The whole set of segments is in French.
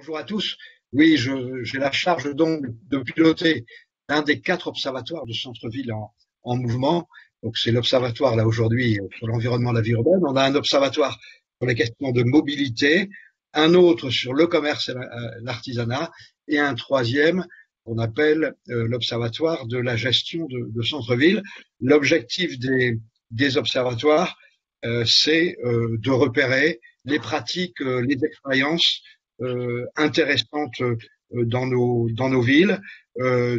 Bonjour à tous. Oui, j'ai la charge donc de piloter un des 4 observatoires de centre-ville en mouvement. Donc c'est l'observatoire là aujourd'hui sur l'environnement de la vie urbaine. On a un observatoire sur les questions de mobilité, un autre sur le commerce et l'artisanat, et un troisième qu'on appelle l'observatoire de la gestion de centre-ville. L'objectif des observatoires, c'est de repérer les pratiques, les expériences intéressantes dans nos villes,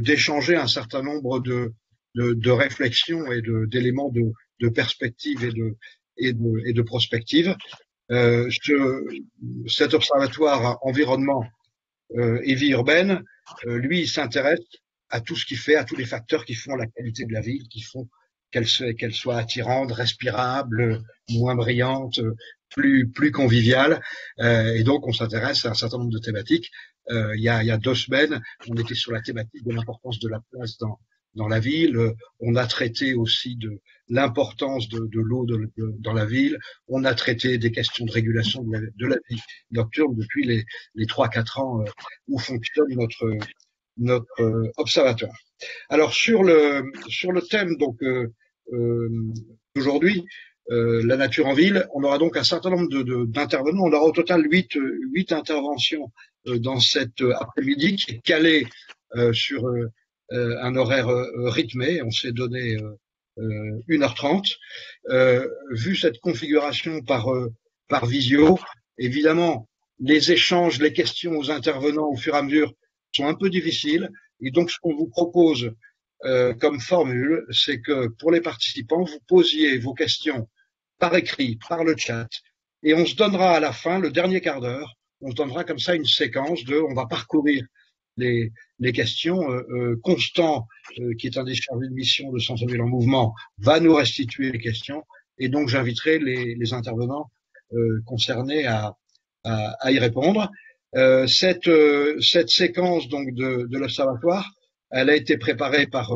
d'échanger un certain nombre de réflexions et d'éléments de perspective et de prospective. Cet observatoire environnement et vie urbaine, lui, il s'intéresse à tout ce qui fait, à tous les facteurs qui font la qualité de la ville, qui font qu'elle soit attirante, respirable, moins brillante, plus conviviale. Et donc, on s'intéresse à un certain nombre de thématiques. Il y a 2 semaines, on était sur la thématique de l'importance de la place dans la ville. On a traité aussi de l'importance de l'eau dans la ville. On a traité des questions de régulation de la vie nocturne depuis les 3-4 ans où fonctionne notre observatoire. Alors sur le thème donc aujourd'hui, la nature en ville, on aura donc un certain nombre d'intervenants. On aura au total 8 interventions dans cet après-midi qui est calé sur un horaire rythmé. On s'est donné 1h30. Vu cette configuration par visio, évidemment, les échanges, les questions aux intervenants au fur et à mesure sont un peu difficiles. Et donc, ce qu'on vous propose comme formule, c'est que pour les participants, vous posiez vos questions par écrit, par le chat, et on se donnera à la fin, le dernier quart d'heure, on se donnera comme ça une séquence on va parcourir les questions. Constant, qui est un des chargés de mission de Centre-Ville en mouvement, va nous restituer les questions, et donc j'inviterai les intervenants concernés à y répondre. Cette séquence donc de l'observatoire, elle a été préparée par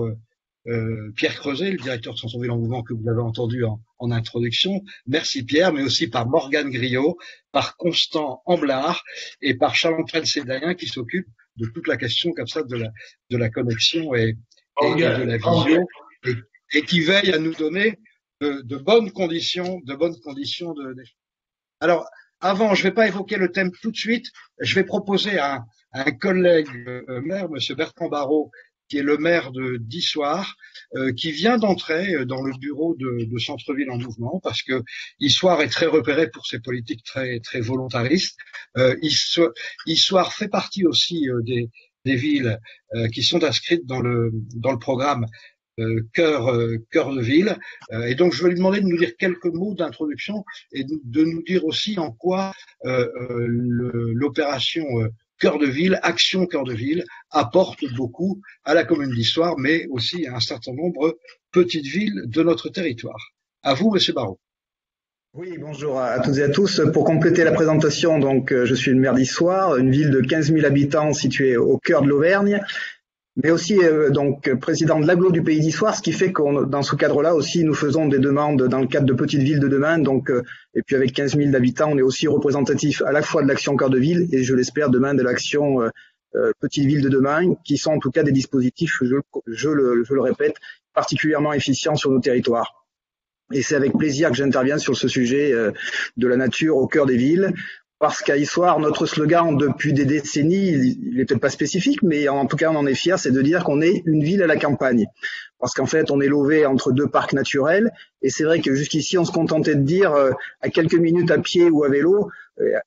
Pierre Creuset, le directeur de Centre-Ville en mouvement que vous avez entendu en introduction. Merci Pierre, mais aussi par Morgane Griot, par Constant Amblard et par Charles-Antoine Cédrien qui s'occupe de toute la question comme ça de la connexion et de la visio et qui veille à nous donner de bonnes conditions d'échange. Alors, avant, je ne vais pas évoquer le thème tout de suite. Je vais proposer à un collègue maire, monsieur Bertrand Barrault, qui est le maire d'Issoire, qui vient d'entrer dans le bureau de Centre-Ville en mouvement, parce que Issoire est très repéré pour ses politiques très volontaristes. Issoire fait partie aussi des villes qui sont inscrites dans le programme cœur de ville, et donc je vais lui demander de nous dire quelques mots d'introduction et de nous dire aussi en quoi l'opération cœur de ville, action cœur de ville, apporte beaucoup à la commune d'Issoire, mais aussi à un certain nombre de petites villes de notre territoire. À vous, monsieur Barrault. Oui, bonjour à toutes et à tous. Pour compléter la présentation, donc je suis le maire d'Issoire, une ville de 15 000 habitants située au cœur de l'Auvergne, mais aussi donc président de l'agglo du Pays d'Issoire, ce qui fait que dans ce cadre-là aussi nous faisons des demandes dans le cadre de petites villes de demain. Donc et puis avec 15 000 habitants, on est aussi représentatif à la fois de l'action cœur de ville et je l'espère demain de l'action petites villes de demain, qui sont en tout cas des dispositifs, je le répète, particulièrement efficients sur nos territoires. Et c'est avec plaisir que j'interviens sur ce sujet de la nature au cœur des villes. Parce qu'à Issoire, notre slogan depuis des décennies, il n'est peut-être pas spécifique, mais en tout cas on en est fier, c'est de dire qu'on est une ville à la campagne. Parce qu'en fait on est lové entre 2 parcs naturels, et c'est vrai que jusqu'ici on se contentait de dire à quelques minutes à pied ou à vélo,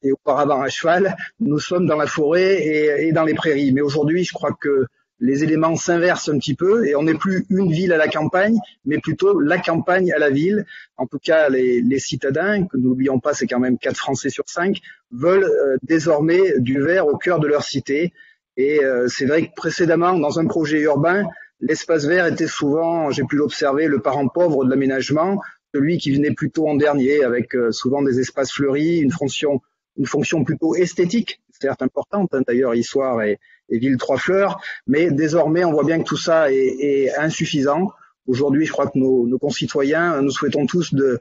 et auparavant à cheval, nous sommes dans la forêt et dans les prairies. Mais aujourd'hui je crois que les éléments s'inversent un petit peu et on n'est plus une ville à la campagne, mais plutôt la campagne à la ville. En tout cas, les citadins, que n'oublions pas, c'est quand même 4 Français sur 5, veulent désormais du vert au cœur de leur cité. Et c'est vrai que précédemment, dans un projet urbain, l'espace vert était souvent, j'ai pu l'observer, le parent pauvre de l'aménagement, celui qui venait plutôt en dernier, avec souvent des espaces fleuris, une fonction plutôt esthétique, certes importante, hein, d'ailleurs, Issoire et Ville Trois Fleurs, mais désormais on voit bien que tout ça est insuffisant. Aujourd'hui, je crois que nos concitoyens, nous souhaitons tous de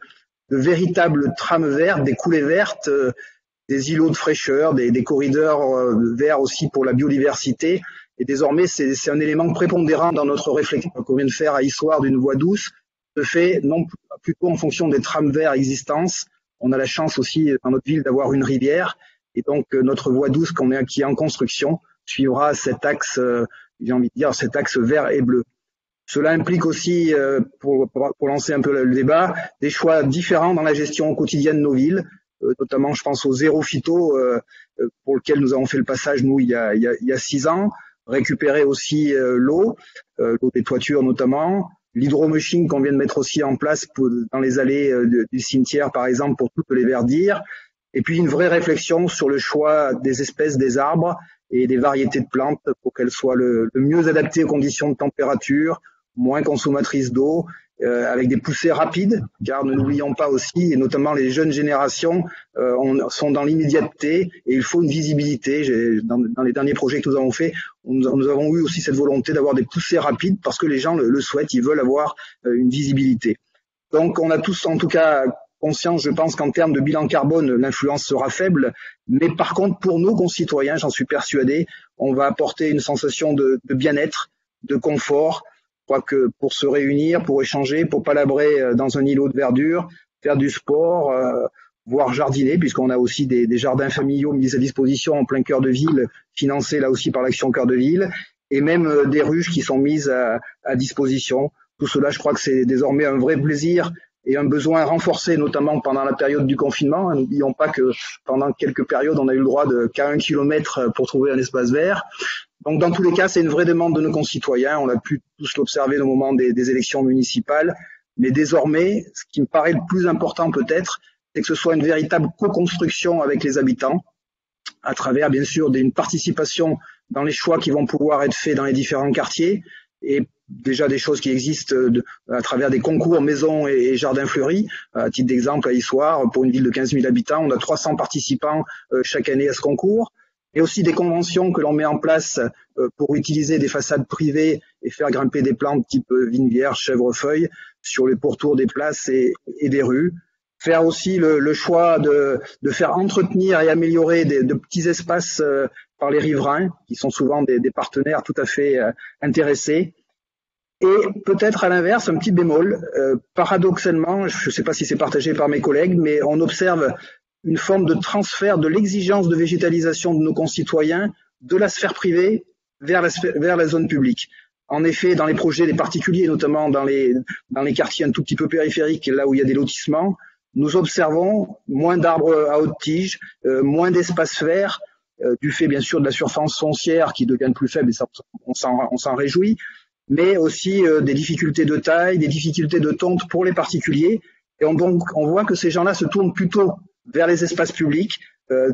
véritables trames vertes, des coulées vertes, des îlots de fraîcheur, des corridors verts aussi pour la biodiversité. Et désormais, c'est un élément prépondérant dans notre réflexion qu'on vient de faire à Issoire d'une voie douce, se fait non plutôt en fonction des trams verts existants. On a la chance aussi dans notre ville d'avoir une rivière, et donc notre voie douce qui est en construction suivra cet axe, j'ai envie de dire, cet axe vert et bleu. Cela implique aussi, pour lancer un peu le débat, des choix différents dans la gestion quotidienne de nos villes, notamment je pense au zéro phyto, pour lequel nous avons fait le passage, nous, il y a 6 ans. Récupérer aussi l'eau des toitures notamment, l'hydromushing qu'on vient de mettre aussi en place dans les allées du cimetière par exemple pour toutes les verdir, et puis une vraie réflexion sur le choix des espèces des arbres et des variétés de plantes pour qu'elles soient le mieux adaptées aux conditions de température, moins consommatrices d'eau, avec des poussées rapides, car ne n'oublions pas aussi, et notamment les jeunes générations sont dans l'immédiateté et il faut une visibilité. Dans les derniers projets que nous avons faits, nous avons eu aussi cette volonté d'avoir des poussées rapides parce que les gens le souhaitent, ils veulent avoir une visibilité. Donc on a tous en tout cas conscience, je pense qu'en termes de bilan carbone, l'influence sera faible, mais par contre pour nos concitoyens, j'en suis persuadé, on va apporter une sensation de bien-être, de confort. Je crois que pour se réunir, pour échanger, pour palabrer dans un îlot de verdure, faire du sport, voire jardiner, puisqu'on a aussi des jardins familiaux mis à disposition en plein cœur de ville, financés là aussi par l'Action Cœur de Ville, et même des ruches qui sont mises à disposition. Tout cela, je crois que c'est désormais un vrai plaisir et un besoin renforcé, notamment pendant la période du confinement. N'oublions pas que pendant quelques périodes, on a eu le droit qu'à 1 kilomètre pour trouver un espace vert. Donc, dans tous les cas, c'est une vraie demande de nos concitoyens. On a pu tous l'observer au moment des élections municipales. Mais désormais, ce qui me paraît le plus important peut-être, c'est que ce soit une véritable co-construction avec les habitants, à travers, bien sûr, une participation dans les choix qui vont pouvoir être faits dans les différents quartiers, et déjà des choses qui existent à travers des concours maisons et jardins fleuris. À titre d'exemple, à Issoire, pour une ville de 15 000 habitants, on a 300 participants chaque année à ce concours. Et aussi des conventions que l'on met en place pour utiliser des façades privées et faire grimper des plantes type vigne vierge, chèvrefeuille sur les pourtours des places et des rues. Faire aussi le choix de faire entretenir et améliorer de petits espaces par les riverains, qui sont souvent des partenaires tout à fait intéressés. Et peut-être à l'inverse, un petit bémol, paradoxalement, je ne sais pas si c'est partagé par mes collègues, mais on observe une forme de transfert de l'exigence de végétalisation de nos concitoyens de la sphère privée vers la zone publique. En effet, dans les projets des particuliers, notamment dans les quartiers un tout petit peu périphériques, là où il y a des lotissements, nous observons moins d'arbres à haute tige, moins d'espaces verts, du fait bien sûr de la surface foncière qui devient plus faible, et ça, on s'en réjouit, mais aussi des difficultés de taille, des difficultés de tonte pour les particuliers. Et on voit que ces gens-là se tournent plutôt vers les espaces publics.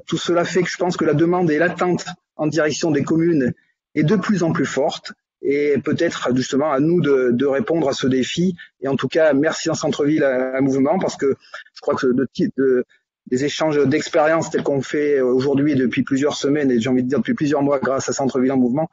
Tout cela fait que je pense que la demande et l'attente en direction des communes est de plus en plus forte, et peut-être justement à nous de répondre à ce défi. Et en tout cas, merci en Centre-Ville à Mouvement, parce que je crois que des échanges d'expériences tels qu'on fait aujourd'hui depuis plusieurs semaines, et j'ai envie de dire depuis plusieurs mois grâce à Centre-Ville en Mouvement,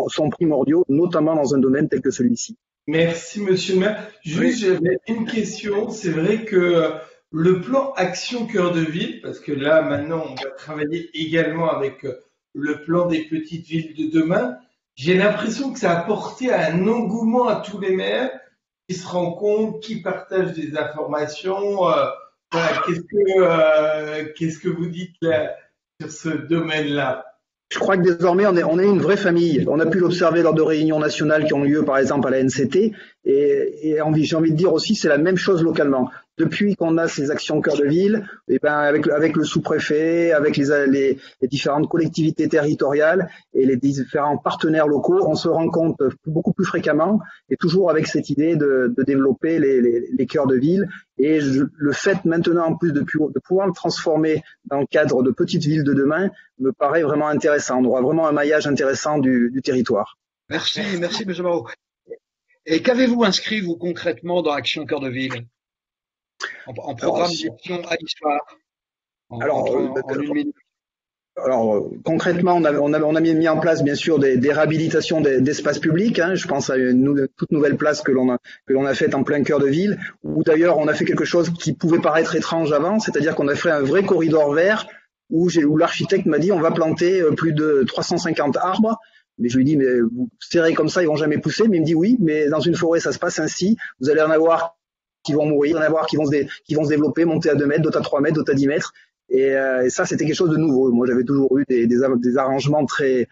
sont primordiaux, notamment dans un domaine tel que celui-ci. Merci Monsieur le maire. Juste, j'avais une question. C'est vrai que le plan Action Cœur de Ville, parce que là maintenant on va travailler également avec le plan des petites villes de demain, j'ai l'impression que ça a porté un engouement à tous les maires qui se rencontrent, qui partagent des informations. Voilà, qu'est-ce que vous dites là, sur ce domaine-là? Je crois que désormais, on est une vraie famille. On a pu l'observer lors de réunions nationales qui ont lieu, par exemple, à la NCT. Et j'ai envie de dire aussi, c'est la même chose localement. Depuis qu'on a ces actions cœur de ville, et ben avec le sous-préfet, avec les différentes collectivités territoriales et les différents partenaires locaux, on se rencontre beaucoup plus fréquemment, et toujours avec cette idée de développer les cœurs de ville. Et le fait maintenant, en plus de pouvoir le transformer dans le cadre de petites villes de demain, me paraît vraiment intéressant. On aura vraiment un maillage intéressant du territoire. Merci M. Marot. Et qu'avez-vous inscrit, vous, concrètement, dans Action Cœur de Ville, en programme d'action à Issoire? Alors, concrètement, on a mis en place, bien sûr, des réhabilitations d'espaces publics. Je pense à une toute nouvelle place que l'on a faite en plein cœur de ville, où d'ailleurs on a fait quelque chose qui pouvait paraître étrange avant, c'est-à-dire qu'on a fait un vrai corridor vert où l'architecte m'a dit on va planter plus de 350 arbres. Mais je lui dis, mais vous serrez comme ça, ils vont jamais pousser. Mais il me dit oui, mais dans une forêt, ça se passe ainsi. Vous allez en avoir qui vont mourir, en avoir qui vont se développer, monter à 2 mètres, d'autres à 3 mètres, d'autres à 10 mètres. Et ça, c'était quelque chose de nouveau. Moi, j'avais toujours eu des arrangements très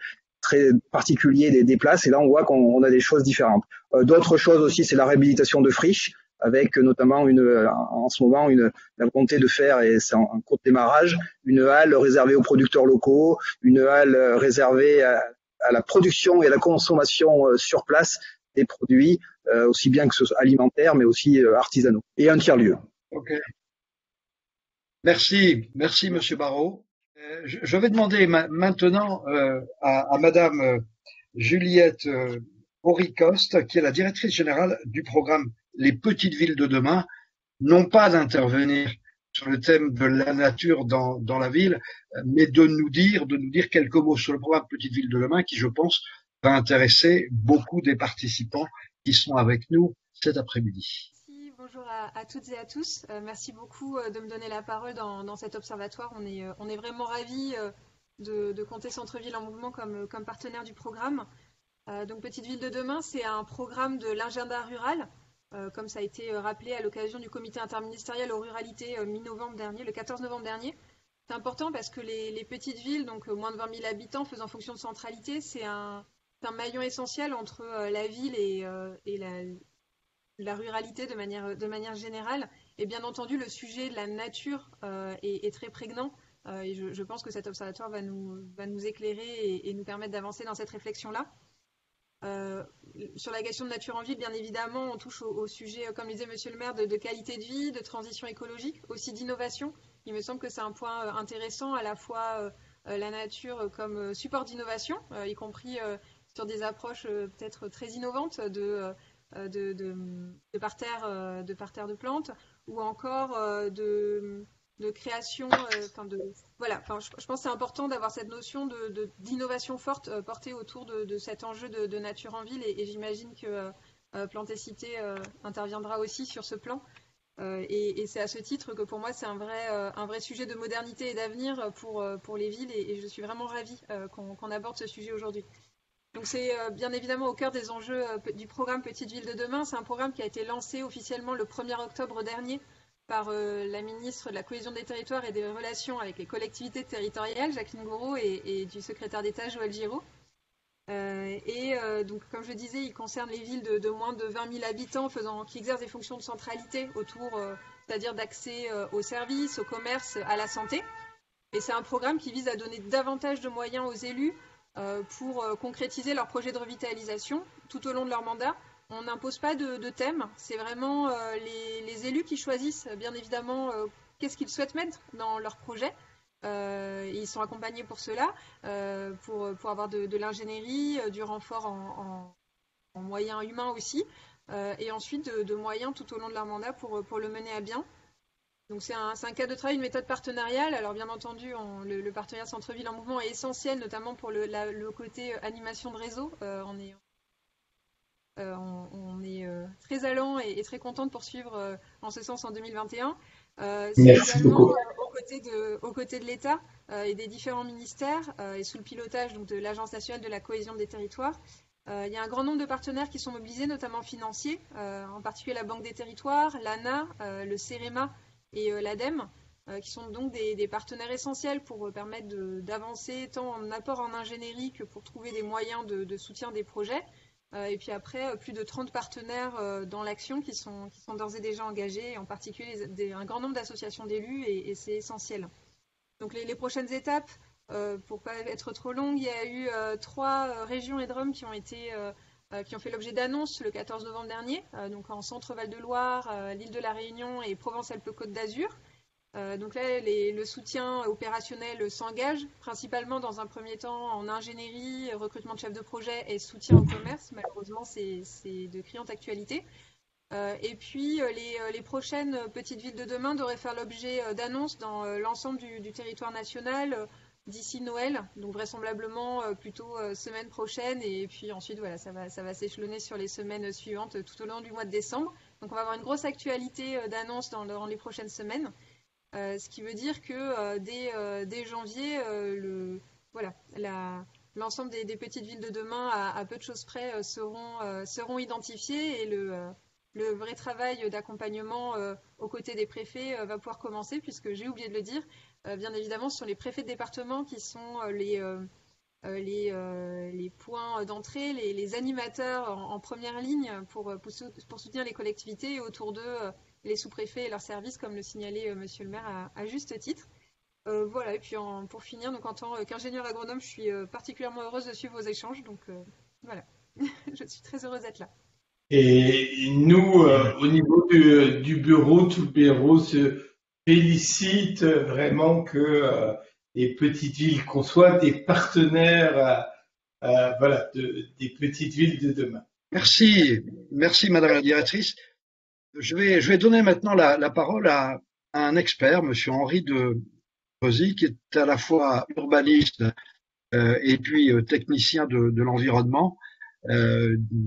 particuliers des places. Et là, on voit qu'on a des choses différentes. D'autres choses aussi, c'est la réhabilitation de friches, avec notamment en ce moment la volonté de faire, et c'est en cours de démarrage, une halle réservée aux producteurs locaux, une halle réservée à la production et à la consommation sur place des produits, aussi bien que ce soit alimentaires, mais aussi artisanaux, et un tiers-lieu. Ok. Merci, Monsieur Barrault. Je vais demander maintenant à Madame Juliette Auricoste, qui est la directrice générale du programme Les Petites Villes de demain, non pas d'intervenir sur le thème de la nature dans la ville, mais de nous dire quelques mots sur le programme Petites Villes de demain, qui, je pense, va intéresser beaucoup des participants qui sont avec nous cet après-midi. Bonjour à toutes et à tous. Merci beaucoup de me donner la parole dans cet observatoire. On est vraiment ravis de compter Centre-Ville en mouvement comme partenaire du programme. Donc Petite Ville de demain, c'est un programme de l'agenda rural, comme ça a été rappelé à l'occasion du comité interministériel aux ruralités mi-novembre dernier, le 14 novembre dernier. C'est important parce que les petites villes, donc moins de 20 000 habitants, faisant fonction de centralité, c'est un maillon essentiel entre la ville et la ruralité de manière générale. Et bien entendu, le sujet de la nature est très prégnant. Et je pense que cet observatoire va nous éclairer et nous permettre d'avancer dans cette réflexion-là. Sur la question de nature en ville, bien évidemment, on touche au sujet, comme le disait Monsieur le maire, de qualité de vie, de transition écologique, aussi d'innovation. Il me semble que c'est un point intéressant, à la fois la nature comme support d'innovation, y compris sur des approches peut-être très innovantes de parterres de plantes, ou encore de création, voilà. Je pense que c'est important d'avoir cette notion d'innovation forte portée autour de cet enjeu de nature en ville, et j'imagine que Plantes et Cités interviendra aussi sur ce plan. Et c'est à ce titre que pour moi c'est un vrai sujet de modernité et d'avenir pour les villes, et je suis vraiment ravie qu'on aborde ce sujet aujourd'hui. Donc c'est bien évidemment au cœur des enjeux du programme Petite Ville de demain. C'est un programme qui a été lancé officiellement le 1er octobre dernier par la ministre de la Cohésion des Territoires et des Relations avec les collectivités territoriales, Jacqueline Gouraud, et du secrétaire d'État, Joël Giraud. Donc, comme je disais, il concerne les villes de moins de 20 000 habitants qui exercent des fonctions de centralité autour, c'est-à-dire d'accès aux services, au commerce, à la santé. Et c'est un programme qui vise à donner davantage de moyens aux élus pour concrétiser leurs projets de revitalisation tout au long de leur mandat. On n'impose pas de thème, c'est vraiment les élus qui choisissent bien évidemment qu'est-ce qu'ils souhaitent mettre dans leur projet. Ils sont accompagnés pour cela, pour avoir de l'ingénierie, du renfort en moyens humains aussi, et ensuite de moyens tout au long de leur mandat pour le mener à bien. Donc c'est un cadre de travail, une méthode partenariale. Alors bien entendu, le partenariat Centre-Ville en mouvement est essentiel, notamment pour le côté animation de réseau. On est très allant et très content de poursuivre en ce sens en 2021. Merci beaucoup. Aux côtés de l'État et des différents ministères, et sous le pilotage donc, de l'Agence nationale de la cohésion des territoires, il y a un grand nombre de partenaires qui sont mobilisés, notamment financiers, en particulier la Banque des territoires, l'ANA, le CEREMA et l'ADEME, qui sont donc des partenaires essentiels pour permettre d'avancer tant en apport en ingénierie que pour trouver des moyens de soutien des projets. Et puis après, plus de 30 partenaires dans l'action qui sont d'ores et déjà engagés, en particulier un grand nombre d'associations d'élus, et c'est essentiel. Donc les prochaines étapes, pour ne pas être trop longue, il y a eu 3 régions et DROM qui ont fait l'objet d'annonces le 14 novembre dernier, donc en Centre-Val de Loire, l'île de la Réunion et Provence-Alpes-Côte d'Azur. Donc là, le soutien opérationnel s'engage, principalement dans un premier temps en ingénierie, recrutement de chefs de projet et soutien au commerce. Malheureusement, c'est de criante actualité. Et puis, les prochaines petites villes de demain devraient faire l'objet d'annonces dans l'ensemble du territoire national d'ici Noël, donc vraisemblablement plutôt semaine prochaine. Et puis ensuite, voilà, ça va s'échelonner sur les semaines suivantes tout au long du mois de décembre. Donc on va avoir une grosse actualité d'annonces dans les prochaines semaines. ce qui veut dire que dès janvier, l'ensemble des petites villes de demain, à peu de choses près, seront identifiées et le vrai travail d'accompagnement aux côtés des préfets va pouvoir commencer, puisque j'ai oublié de le dire. Bien évidemment, ce sont les préfets de département qui sont les points d'entrée, les animateurs en première ligne pour soutenir les collectivités, et autour d'eux, les sous-préfets et leurs services, comme le signalait Monsieur le maire à juste titre. Voilà, et puis pour finir, donc en tant qu'ingénieur agronome, je suis particulièrement heureuse de suivre vos échanges, donc voilà, je suis très heureuse d'être là. Et nous, au niveau du bureau, tout le bureau se félicite vraiment que les petites villes, qu'on soit des partenaires voilà, des petites villes de demain. Merci Madame la directrice. Je vais donner maintenant la parole à un expert, Monsieur Henri de Dreusy, qui est à la fois urbaniste et puis technicien de l'environnement,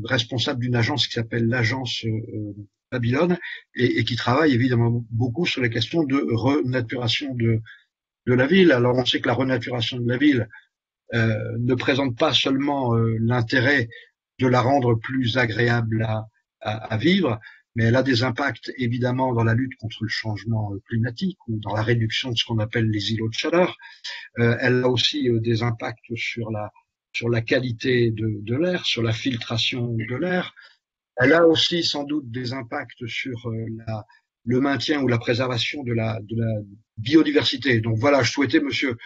responsable d'une agence qui s'appelle l'agence Babylone, et qui travaille évidemment beaucoup sur les questions de renaturation de la ville. Alors on sait que la renaturation de la ville ne présente pas seulement l'intérêt de la rendre plus agréable à vivre, mais elle a des impacts évidemment dans la lutte contre le changement climatique ou dans la réduction de ce qu'on appelle les îlots de chaleur. Elle a aussi des impacts sur la qualité de l'air, sur la filtration de l'air. Elle a aussi sans doute des impacts sur le maintien ou la préservation de la biodiversité. Donc voilà, je souhaitais, Monsieur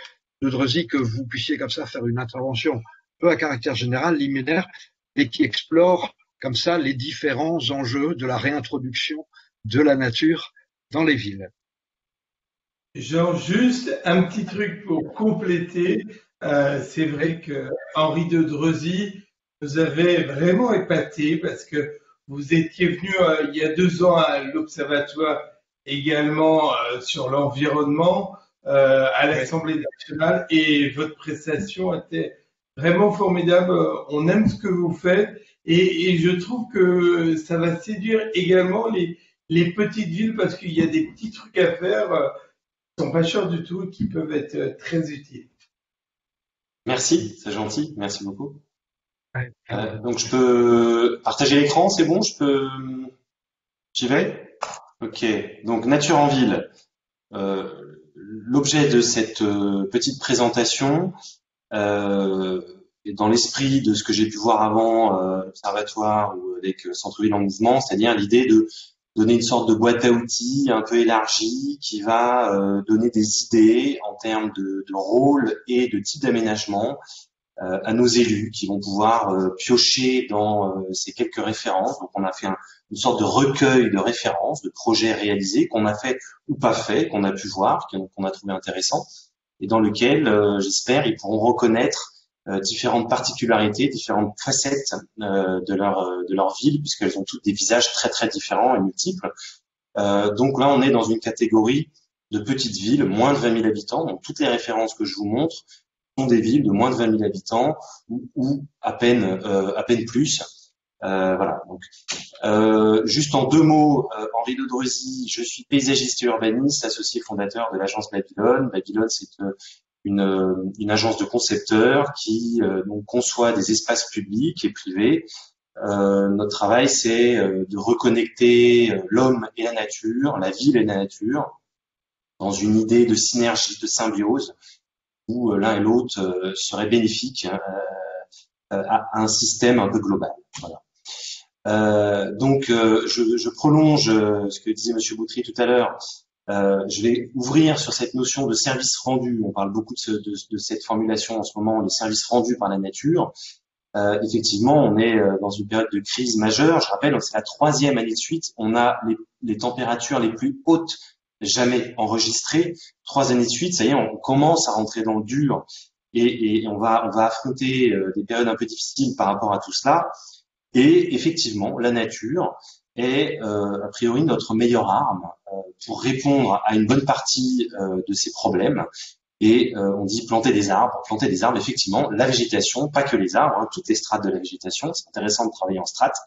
de Dreusy, que vous puissiez comme ça faire une intervention peu à caractère général, liminaire, et qui explore comme ça les différents enjeux de la réintroduction de la nature dans les villes. Genre, juste un petit truc pour compléter. C'est vrai que Henri de Dreusy nous avait vraiment épaté, parce que vous étiez venu il y a 2 ans à l'Observatoire également sur l'environnement à l'Assemblée nationale, et votre prestation était vraiment formidable. On aime ce que vous faites, et je trouve que ça va séduire également les petites villes, parce qu'il y a des petits trucs à faire qui sont pas chers du tout et qui peuvent être très utiles. Merci, c'est gentil, merci beaucoup. Donc je peux partager l'écran, c'est bon, j'y vais? Ok, donc nature en ville. L'objet de cette petite présentation est dans l'esprit de ce que j'ai pu voir avant l'Observatoire ou avec Centre-Ville en mouvement, c'est-à-dire l'idée de donner une sorte de boîte à outils un peu élargie qui va donner des idées en termes de rôle et de type d'aménagement à nos élus, qui vont pouvoir piocher dans ces quelques références. Donc on a fait une sorte de recueil de références, de projets réalisés qu'on a fait ou pas fait, qu'on a pu voir, qu'on a trouvé intéressant, et dans lequel, j'espère, ils pourront reconnaître différentes particularités, différentes facettes de leur ville, puisqu'elles ont toutes des visages très très différents et multiples. Donc là, on est dans une catégorie de petites villes, moins de 20 000 habitants. Donc toutes les références que je vous montre sont des villes de moins de 20 000 habitants ou à peine plus. Voilà. Donc, juste en 2 mots, Henri de Dreusy, je suis paysagiste et urbaniste, associé fondateur de l'agence Babylone. Babylone, c'est une agence de concepteurs qui donc conçoit des espaces publics et privés. Notre travail, c'est de reconnecter l'homme et la nature, la ville et la nature, dans une idée de synergie, de symbiose, où l'un et l'autre seraient bénéfiques à un système un peu global. Voilà. Donc, je prolonge ce que disait Monsieur Boutry tout à l'heure. Je vais ouvrir sur cette notion de service rendu. On parle beaucoup de cette formulation en ce moment, les services rendus par la nature. Effectivement, on est dans une période de crise majeure. Je rappelle, c'est la 3e année de suite. On a les températures les plus hautes jamais enregistrées. 3 années de suite, ça y est, on commence à rentrer dans le dur et on va affronter des périodes un peu difficiles par rapport à tout cela. Et effectivement, la nature est a priori notre meilleure arme pour répondre à une bonne partie de ces problèmes. Et on dit planter des arbres, effectivement, la végétation, pas que les arbres, hein, toutes les strates de la végétation, c'est intéressant de travailler en strates,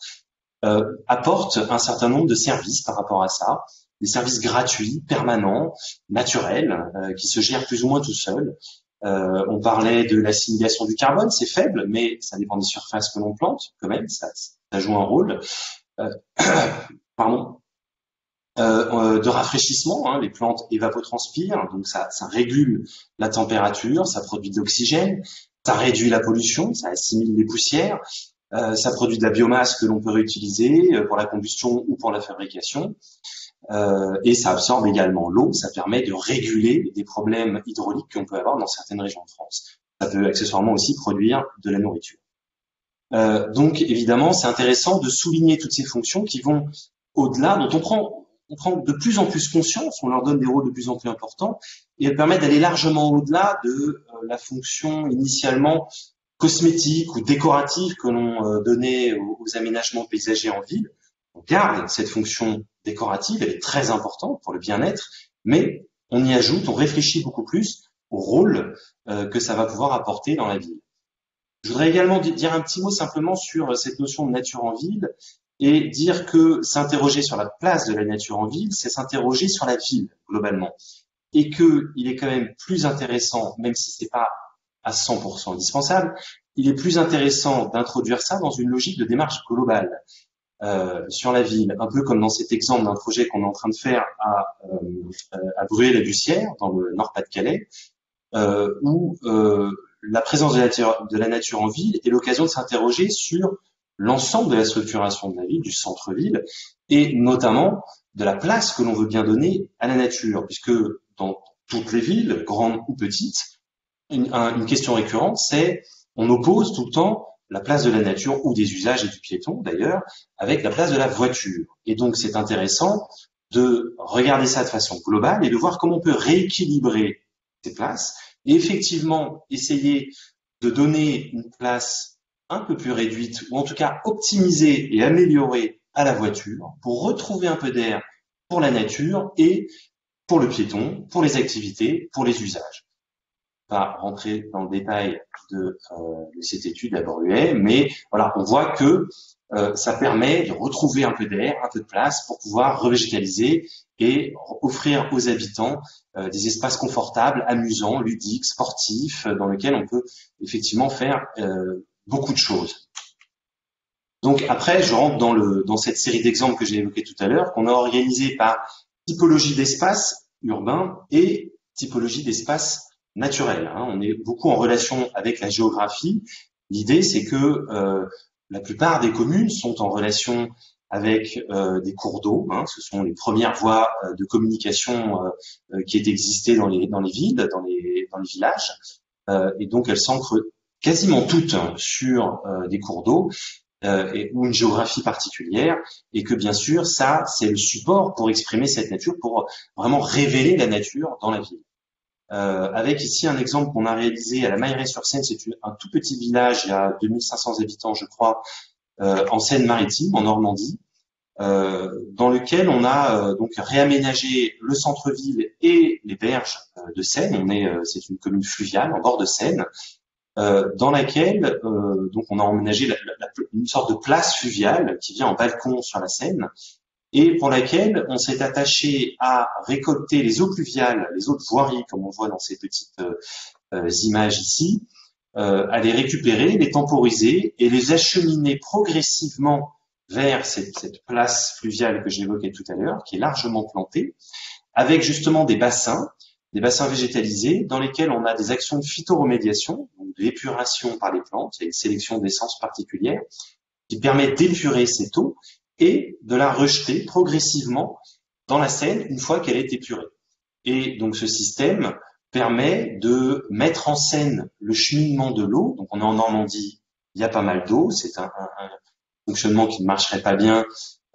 apporte un certain nombre de services par rapport à ça. des services gratuits, permanents, naturels, qui se gèrent plus ou moins tout seuls. On parlait de l'assimilation du carbone, c'est faible, mais ça dépend des surfaces que l'on plante, quand même, ça joue un rôle. Pardon. De rafraîchissement, les plantes évapotranspirent, donc ça régule la température, ça produit de l'oxygène, ça réduit la pollution, ça assimile les poussières, ça produit de la biomasse que l'on peut réutiliser pour la combustion ou pour la fabrication, et ça absorbe également l'eau, ça permet de réguler des problèmes hydrauliques qu'on peut avoir dans certaines régions de France. Ça peut accessoirement aussi produire de la nourriture. Donc évidemment, c'est intéressant de souligner toutes ces fonctions qui vont au-delà, dont on prend de plus en plus conscience, on leur donne des rôles de plus en plus importants, et elles permettent d'aller largement au-delà de la fonction initialement cosmétique ou décorative que l'on donnait aux aménagements paysagers en ville. On garde cette fonction décorative, elle est très importante pour le bien-être, mais on y ajoute, on réfléchit beaucoup plus au rôle que ça va pouvoir apporter dans la ville. Je voudrais également dire un petit mot simplement sur cette notion de nature en ville, et dire que s'interroger sur la place de la nature en ville, c'est s'interroger sur la ville globalement, et que il est quand même plus intéressant, même si c'est pas à 100% indispensable, il est plus intéressant d'introduire ça dans une logique de démarche globale sur la ville, un peu comme dans cet exemple d'un projet qu'on est en train de faire à Bruay-la-Bussière, dans le Nord-Pas-de-Calais, où la présence de la nature en ville est l'occasion de s'interroger sur l'ensemble de la structuration de la ville, du centre-ville, et notamment de la place que l'on veut bien donner à la nature, puisque dans toutes les villes, grandes ou petites, une question récurrente, c'est on oppose tout le temps la place de la nature ou des usages et du piéton d'ailleurs, avec la place de la voiture. Et donc c'est intéressant de regarder ça de façon globale et de voir comment on peut rééquilibrer ces places et effectivement essayer de donner une place un peu plus réduite, ou en tout cas optimiser et améliorer à la voiture pour retrouver un peu d'air pour la nature et pour le piéton, pour les activités, pour les usages. Pas rentrer dans le détail de cette étude à Bruay, mais voilà, on voit que ça permet de retrouver un peu d'air, un peu de place pour pouvoir revégétaliser et offrir aux habitants des espaces confortables, amusants, ludiques, sportifs, dans lesquels on peut effectivement faire beaucoup de choses. Donc après, je rentre dans cette série d'exemples que j'ai évoqués tout à l'heure, qu'on a organisé par typologie d'espace urbain et typologie d'espace naturel. On est beaucoup en relation avec la géographie. L'idée, c'est que la plupart des communes sont en relation avec des cours d'eau. Ce sont les premières voies de communication qui aient existé dans les villes, dans les villages. Et donc, elles s'ancrent quasiment toutes sur des cours d'eau ou une géographie particulière, et que bien sûr, ça, c'est le support pour exprimer cette nature, pour vraiment révéler la nature dans la ville. Avec ici un exemple qu'on a réalisé à la Mailleraie-sur-Seine, c'est un tout petit village, il y a 2500 habitants, je crois, en Seine-Maritime, en Normandie, dans lequel on a donc réaménagé le centre-ville et les berges de Seine. C'est une commune fluviale en bord de Seine, dans laquelle donc on a emménagé une sorte de place fluviale qui vient en balcon sur la Seine, et pour laquelle on s'est attaché à récolter les eaux pluviales, les eaux de voirie, comme on voit dans ces petites images ici, à les récupérer, les temporiser et les acheminer progressivement vers cette place fluviale que j'évoquais tout à l'heure, qui est largement plantée, avec justement des bassins végétalisés dans lesquels on a des actions de phytoremédiation, donc de l'épuration par les plantes, il y a une sélection d'essences particulières qui permet d'épurer cette eau et de la rejeter progressivement dans la Seine une fois qu'elle est épurée. Et donc ce système permet de mettre en scène le cheminement de l'eau. Donc on est en Normandie, il y a pas mal d'eau, c'est un fonctionnement qui ne marcherait pas bien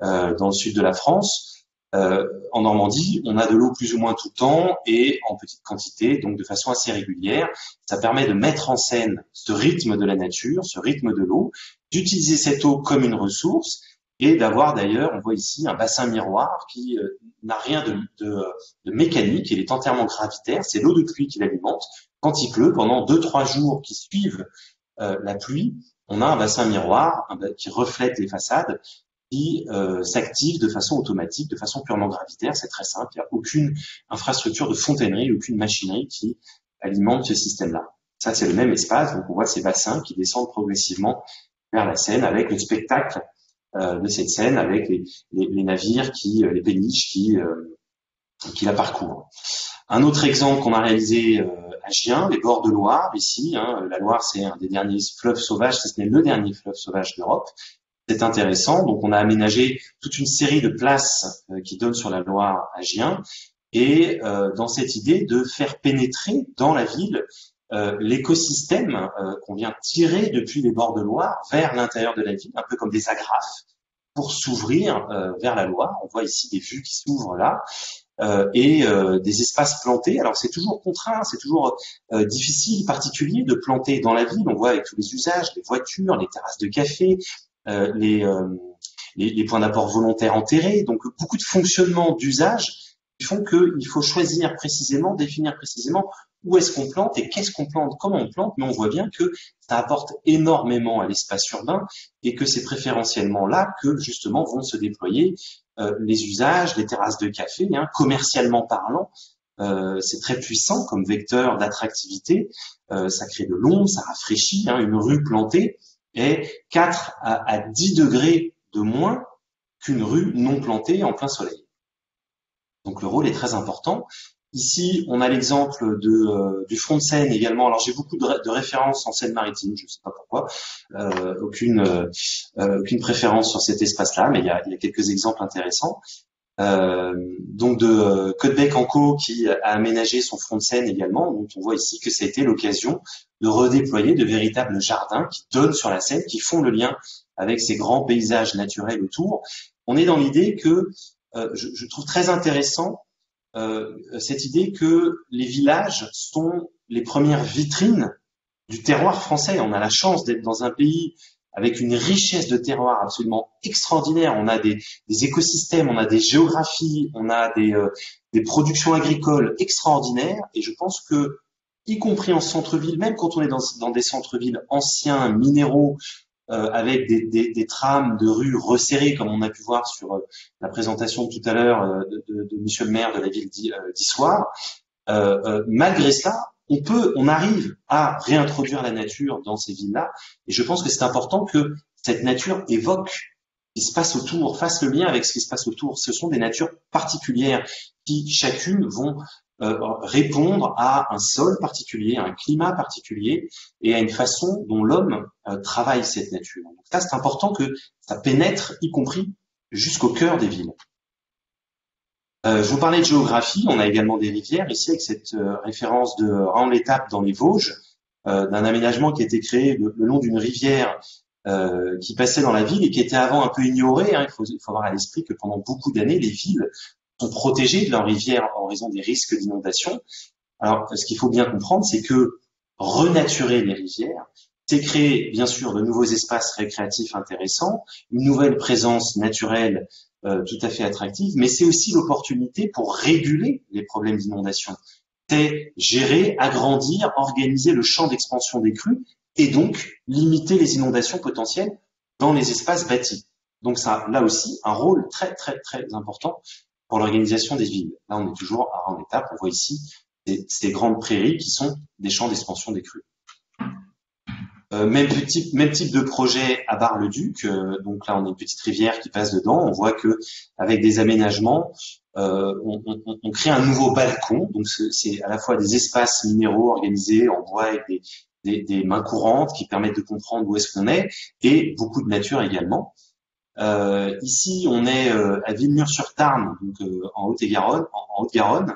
dans le sud de la France. En Normandie, on a de l'eau plus ou moins tout le temps et en petite quantité, donc de façon assez régulière. Ça permet de mettre en scène ce rythme de la nature, ce rythme de l'eau, d'utiliser cette eau comme une ressource et d'avoir d'ailleurs, on voit ici un bassin miroir qui n'a rien de mécanique, il est entièrement gravitaire, c'est l'eau de pluie qui l'alimente. Quand il pleut, pendant 2-3 jours qui suivent la pluie, on a un bassin miroir qui reflète les façades qui s'active de façon automatique, de façon purement gravitaire. C'est très simple, il n'y a aucune infrastructure de fontainerie, aucune machinerie qui alimente ce système-là. Ça, c'est le même espace, donc on voit ces bassins qui descendent progressivement vers la Seine avec le spectacle de cette Seine, avec les navires, les péniches qui la parcourent. Un autre exemple qu'on a réalisé à Gien, les bords de Loire, ici. La Loire, c'est un des derniers fleuves sauvages, si ce n'est le dernier fleuve sauvage d'Europe. C'est intéressant. Donc, on a aménagé toute une série de places qui donnent sur la Loire à Gien. Et dans cette idée de faire pénétrer dans la ville l'écosystème qu'on vient tirer depuis les bords de Loire vers l'intérieur de la ville, un peu comme des agrafes, pour s'ouvrir vers la Loire. On voit ici des vues qui s'ouvrent là. Et des espaces plantés. Alors c'est toujours contraint, c'est toujours difficile, particulier de planter dans la ville. On voit avec tous les usages, les voitures, les terrasses de café, les points d'apport volontaires enterrés. Donc beaucoup de fonctionnements d'usage qui font qu'il faut choisir précisément, définir précisément où est-ce qu'on plante et qu'est-ce qu'on plante, comment on plante. Mais on voit bien que ça apporte énormément à l'espace urbain et que c'est préférentiellement là que justement vont se déployer les usages, les terrasses de café, commercialement parlant. C'est très puissant comme vecteur d'attractivité. Ça crée de l'ombre, ça rafraîchit. Une rue plantée est 4 à 10 degrés de moins qu'une rue non plantée en plein soleil. Donc le rôle est très important. Ici, on a l'exemple du front de Seine également. Alors j'ai beaucoup de références en Seine-Maritime, je ne sais pas pourquoi, aucune préférence sur cet espace-là, mais il y a quelques exemples intéressants. Donc de Caudebec-en-Caux qui a aménagé son front de Seine également, dont on voit ici que ça a été l'occasion de redéployer de véritables jardins qui donnent sur la Seine, qui font le lien avec ces grands paysages naturels autour. On est dans l'idée que je trouve très intéressant cette idée que les villages sont les premières vitrines du terroir français. On a la chance d'être dans un pays avec une richesse de terroir absolument extraordinaire. On a des écosystèmes, on a des géographies, on a des productions agricoles extraordinaires. Et je pense que, y compris en centre-ville, même quand on est dans des centres-villes anciens, minéraux, avec des trames de rues resserrées, comme on a pu voir sur la présentation tout à l'heure de Monsieur le maire de la ville d'Issoire. Malgré cela, on arrive à réintroduire la nature dans ces villes-là, et je pense que c'est important que cette nature évoque ce qui se passe autour, fasse le lien avec ce qui se passe autour. Ce sont des natures particulières qui, chacune, vont répondre à un sol particulier, à un climat particulier et à une façon dont l'homme travaille cette nature. Donc ça, c'est important que ça pénètre, y compris jusqu'au cœur des villes. Je vous parlais de géographie, on a également des rivières ici avec cette référence de Raon-l'Étape dans les Vosges, d'un aménagement qui a été créé le long d'une rivière qui passait dans la ville et qui était avant un peu ignorée. Il faut avoir à l'esprit que pendant beaucoup d'années, les villes sont protégées de leurs rivières en raison des risques d'inondation. Alors, ce qu'il faut bien comprendre, c'est que renaturer les rivières, c'est créer, bien sûr, de nouveaux espaces récréatifs intéressants, une nouvelle présence naturelle tout à fait attractive, mais c'est aussi l'opportunité pour réguler les problèmes d'inondation. C'est gérer, agrandir, organiser le champ d'expansion des crues et donc limiter les inondations potentielles dans les espaces bâtis. Donc ça a là aussi un rôle très, très, très important pour l'organisation des villes. Là, on est toujours à Raon-l'Étape. On voit ici ces grandes prairies qui sont des champs d'expansion des crues. Même type de projet à Bar-le-Duc. Donc là, on a une petite rivière qui passe dedans. On voit que avec des aménagements, on crée un nouveau balcon. Donc c'est à la fois des espaces minéraux organisés en bois avec des mains courantes qui permettent de comprendre où est-ce qu'on est et beaucoup de nature également. Ici, on est à Villemur-sur-Tarn, donc en Haute-Garonne,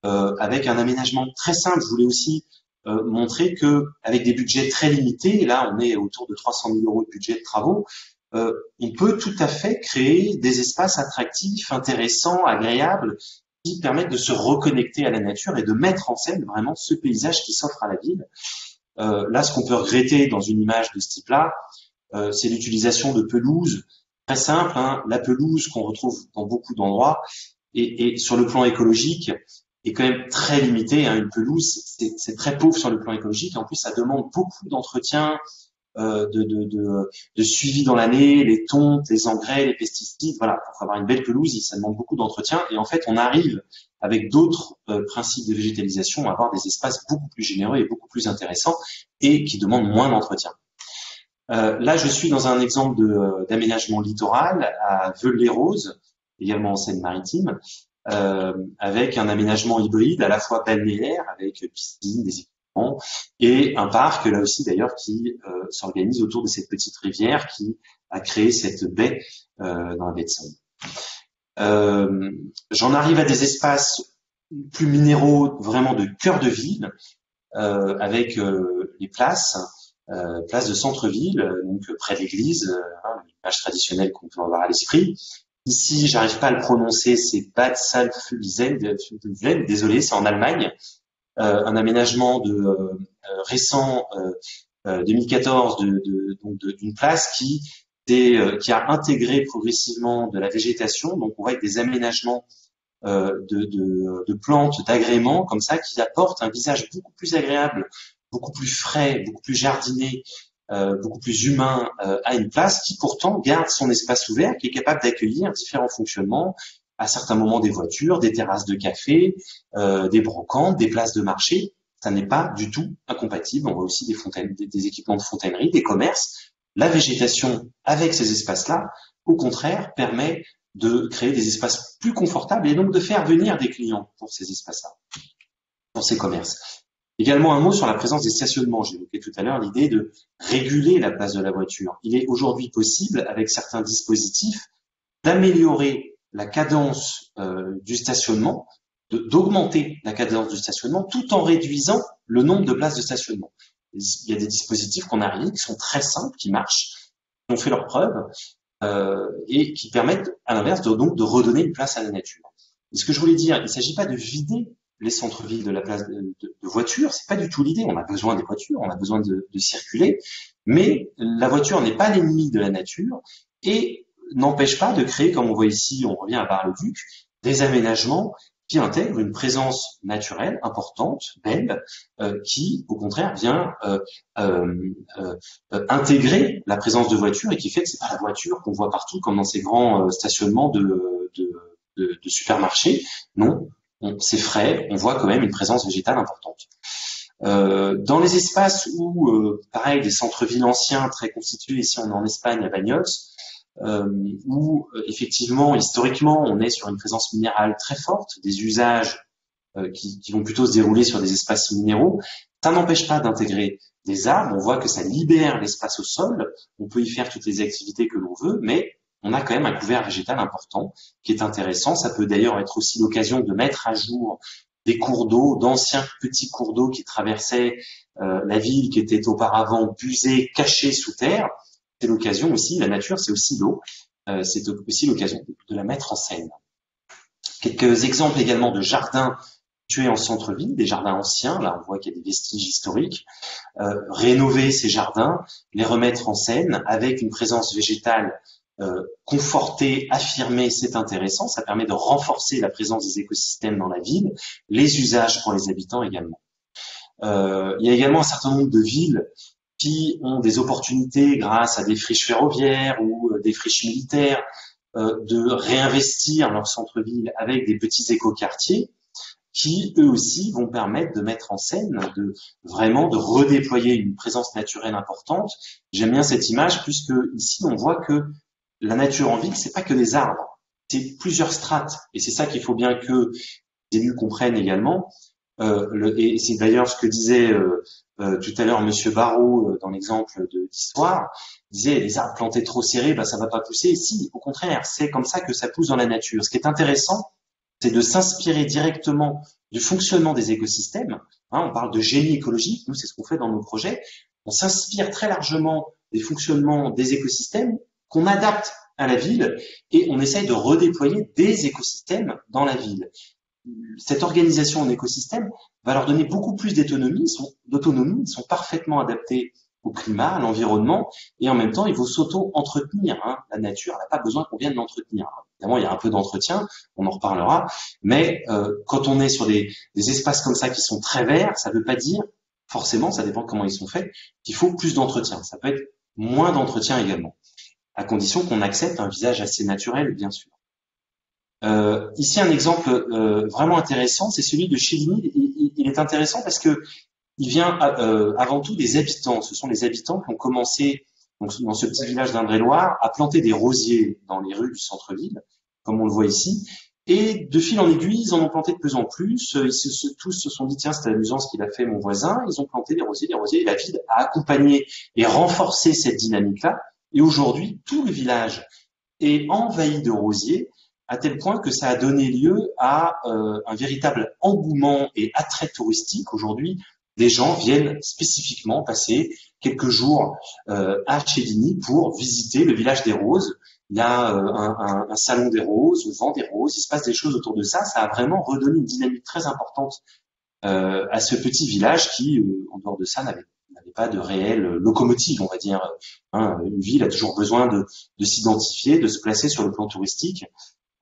avec un aménagement très simple. Je voulais aussi montrer que avec des budgets très limités, et là on est autour de 300 000 € de budget de travaux, on peut tout à fait créer des espaces attractifs, intéressants, agréables, qui permettent de se reconnecter à la nature et de mettre en scène vraiment ce paysage qui s'offre à la ville. Là, ce qu'on peut regretter dans une image de ce type-là, c'est l'utilisation de pelouses très simples. La pelouse qu'on retrouve dans beaucoup d'endroits et sur le plan écologique est quand même très limitée. Une pelouse, c'est très pauvre sur le plan écologique. En plus, ça demande beaucoup d'entretien, de suivi dans l'année, les tontes, les engrais, les pesticides. Voilà, pour avoir une belle pelouse, ça demande beaucoup d'entretien. Et en fait, on arrive avec d'autres principes de végétalisation à avoir des espaces beaucoup plus généreux et beaucoup plus intéressants et qui demandent moins d'entretien. Là, je suis dans un exemple d'aménagement littoral à Veules-les-Roses, également en Seine-Maritime, avec un aménagement hybride à la fois balnéaire, avec piscine, des équipements, et un parc, là aussi d'ailleurs, qui s'organise autour de cette petite rivière qui a créé cette baie dans la baie de Seine. J'en arrive à des espaces plus minéraux, vraiment de cœur de ville, avec les places de centre-ville, donc près de l'église, l'image traditionnelle qu'on peut avoir à l'esprit. Ici, j'arrive pas à le prononcer, c'est Bad Salzuflen, désolé, c'est en Allemagne. Un aménagement récent 2014 d'une place qui a intégré progressivement de la végétation. Donc, on voit avec des aménagements de plantes, d'agréments comme ça, qui apportent un visage beaucoup plus agréable, beaucoup plus frais, beaucoup plus jardiné, beaucoup plus humain à une place qui pourtant garde son espace ouvert, qui est capable d'accueillir différents fonctionnements, à certains moments des voitures, des terrasses de café, des brocantes, des places de marché. Ça n'est pas du tout incompatible. On voit aussi des équipements de fontainerie, des commerces. La végétation avec ces espaces-là, au contraire, permet de créer des espaces plus confortables et donc de faire venir des clients pour ces espaces-là, pour ces commerces. Également un mot sur la présence des stationnements. J'évoquais tout à l'heure l'idée de réguler la place de la voiture. Il est aujourd'hui possible, avec certains dispositifs, d'améliorer la cadence du stationnement, d'augmenter la cadence du stationnement tout en réduisant le nombre de places de stationnement. Il y a des dispositifs qu'on a réunis qui sont très simples, qui marchent, qui ont fait leurs preuves et qui permettent, à l'inverse, de redonner une place à la nature. Et ce que je voulais dire, il ne s'agit pas de vider les centres-villes de la place de voitures, c'est pas du tout l'idée. On a besoin des voitures, on a besoin de circuler, mais la voiture n'est pas l'ennemi de la nature et n'empêche pas de créer, comme on voit ici, on revient à Bar-le-Duc, des aménagements qui intègrent une présence naturelle importante, belle, qui, au contraire, vient intégrer la présence de voitures et qui fait que c'est pas la voiture qu'on voit partout, comme dans ces grands stationnements de supermarchés. Non. C'est frais, on voit quand même une présence végétale importante. Dans les espaces où, pareil, des centres-villes anciens très constitués, ici on est en Espagne à Bagnols, où effectivement, historiquement, on est sur une présence minérale très forte, des usages qui vont plutôt se dérouler sur des espaces minéraux, ça n'empêche pas d'intégrer des arbres, on voit que ça libère l'espace au sol, on peut y faire toutes les activités que l'on veut, mais on a quand même un couvert végétal important qui est intéressant. Ça peut d'ailleurs être aussi l'occasion de mettre à jour des cours d'eau, d'anciens petits cours d'eau qui traversaient la ville, qui étaient auparavant busés, cachés sous terre. C'est l'occasion aussi, la nature c'est aussi l'eau, c'est aussi l'occasion de la mettre en scène. Quelques exemples également de jardins situés en centre-ville, des jardins anciens, là on voit qu'il y a des vestiges historiques, rénover ces jardins, les remettre en scène avec une présence végétale conforter, affirmer, c'est intéressant, ça permet de renforcer la présence des écosystèmes dans la ville, les usages pour les habitants également. Il y a également un certain nombre de villes qui ont des opportunités grâce à des friches ferroviaires ou des friches militaires de réinvestir leur centre-ville avec des petits écoquartiers qui, eux aussi, vont permettre de mettre en scène, de redéployer une présence naturelle importante. J'aime bien cette image puisque ici, on voit que la nature en ville, c'est pas que des arbres, c'est plusieurs strates. Et c'est ça qu'il faut bien que les élus comprennent également. Et c'est d'ailleurs ce que disait tout à l'heure Monsieur Barrault dans l'exemple d'histoire. Il disait les arbres plantés trop serrés, ça va pas pousser. Si, au contraire, c'est comme ça que ça pousse dans la nature. Ce qui est intéressant, c'est de s'inspirer directement du fonctionnement des écosystèmes. On parle de génie écologique, nous c'est ce qu'on fait dans nos projets. On s'inspire très largement des fonctionnements des écosystèmes qu'on adapte à la ville et on essaye de redéployer des écosystèmes dans la ville. Cette organisation en écosystème va leur donner beaucoup plus d'autonomie, ils sont parfaitement adaptés au climat, à l'environnement, et en même temps, il faut s'auto-entretenir. La nature n'a pas besoin qu'on vienne l'entretenir. Évidemment, il y a un peu d'entretien, on en reparlera, mais quand on est sur des espaces comme ça qui sont très verts, ça ne veut pas dire forcément, ça dépend de comment ils sont faits, qu'il faut plus d'entretien. Ça peut être moins d'entretien également, à condition qu'on accepte un visage assez naturel, bien sûr. Ici, un exemple vraiment intéressant, c'est celui de Chéligny. Il est intéressant parce que il vient avant tout des habitants. Ce sont les habitants qui ont commencé, donc, dans ce petit village d'Indre-et-Loire, à planter des rosiers dans les rues du centre-ville, comme on le voit ici. Et de fil en aiguille, ils en ont planté de plus en plus. Tous se sont dit, tiens, c'est amusant ce qu'il a fait mon voisin. Ils ont planté des rosiers. Et la ville a accompagné et renforcé cette dynamique-là. Et aujourd'hui, tout le village est envahi de rosiers, à tel point que ça a donné lieu à un véritable engouement et attrait touristique. Aujourd'hui, les gens viennent spécifiquement passer quelques jours à Chéligny pour visiter le village des roses. Il y a un salon des roses, on vend des roses, il se passe des choses autour de ça. Ça a vraiment redonné une dynamique très importante à ce petit village qui, en dehors de ça, n'avait pas de réelle locomotive, on va dire. Une ville a toujours besoin de s'identifier, de se placer sur le plan touristique.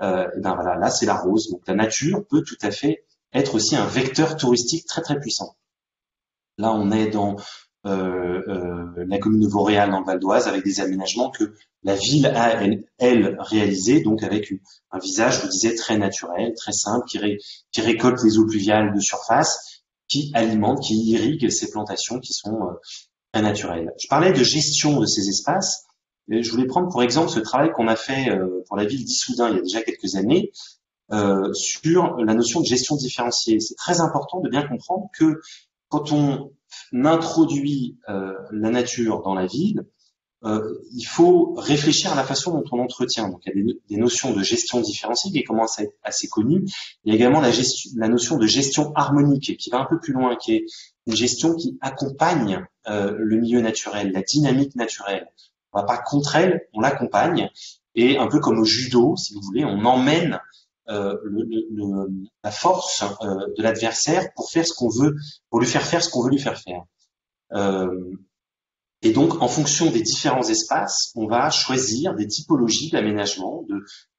Et ben voilà, là c'est la rose. Donc la nature peut tout à fait être aussi un vecteur touristique très très puissant. Là on est dans la commune de Vauréal dans le Val d'Oise avec des aménagements que la ville a elle réalisés, donc avec un visage, je vous disais, très naturel, très simple, qui récolte les eaux pluviales de surface, qui alimente, qui irrigue ces plantations qui sont très naturelles. Je parlais de gestion de ces espaces. Je voulais prendre pour exemple ce travail qu'on a fait pour la ville d'Issoudun il y a déjà quelques années sur la notion de gestion différenciée. C'est très important de bien comprendre que quand on introduit la nature dans la ville, il faut réfléchir à la façon dont on entretient. Donc il y a des notions de gestion différenciée qui commencent à être assez connues. Il y a également la notion de gestion harmonique qui va un peu plus loin, qui est une gestion qui accompagne le milieu naturel, la dynamique naturelle. On va pas contre elle, on l'accompagne, et un peu comme au judo, si vous voulez, on emmène la force de l'adversaire pour faire ce qu'on veut, pour lui faire faire ce qu'on veut lui faire faire. Et donc, en fonction des différents espaces, on va choisir des typologies d'aménagement.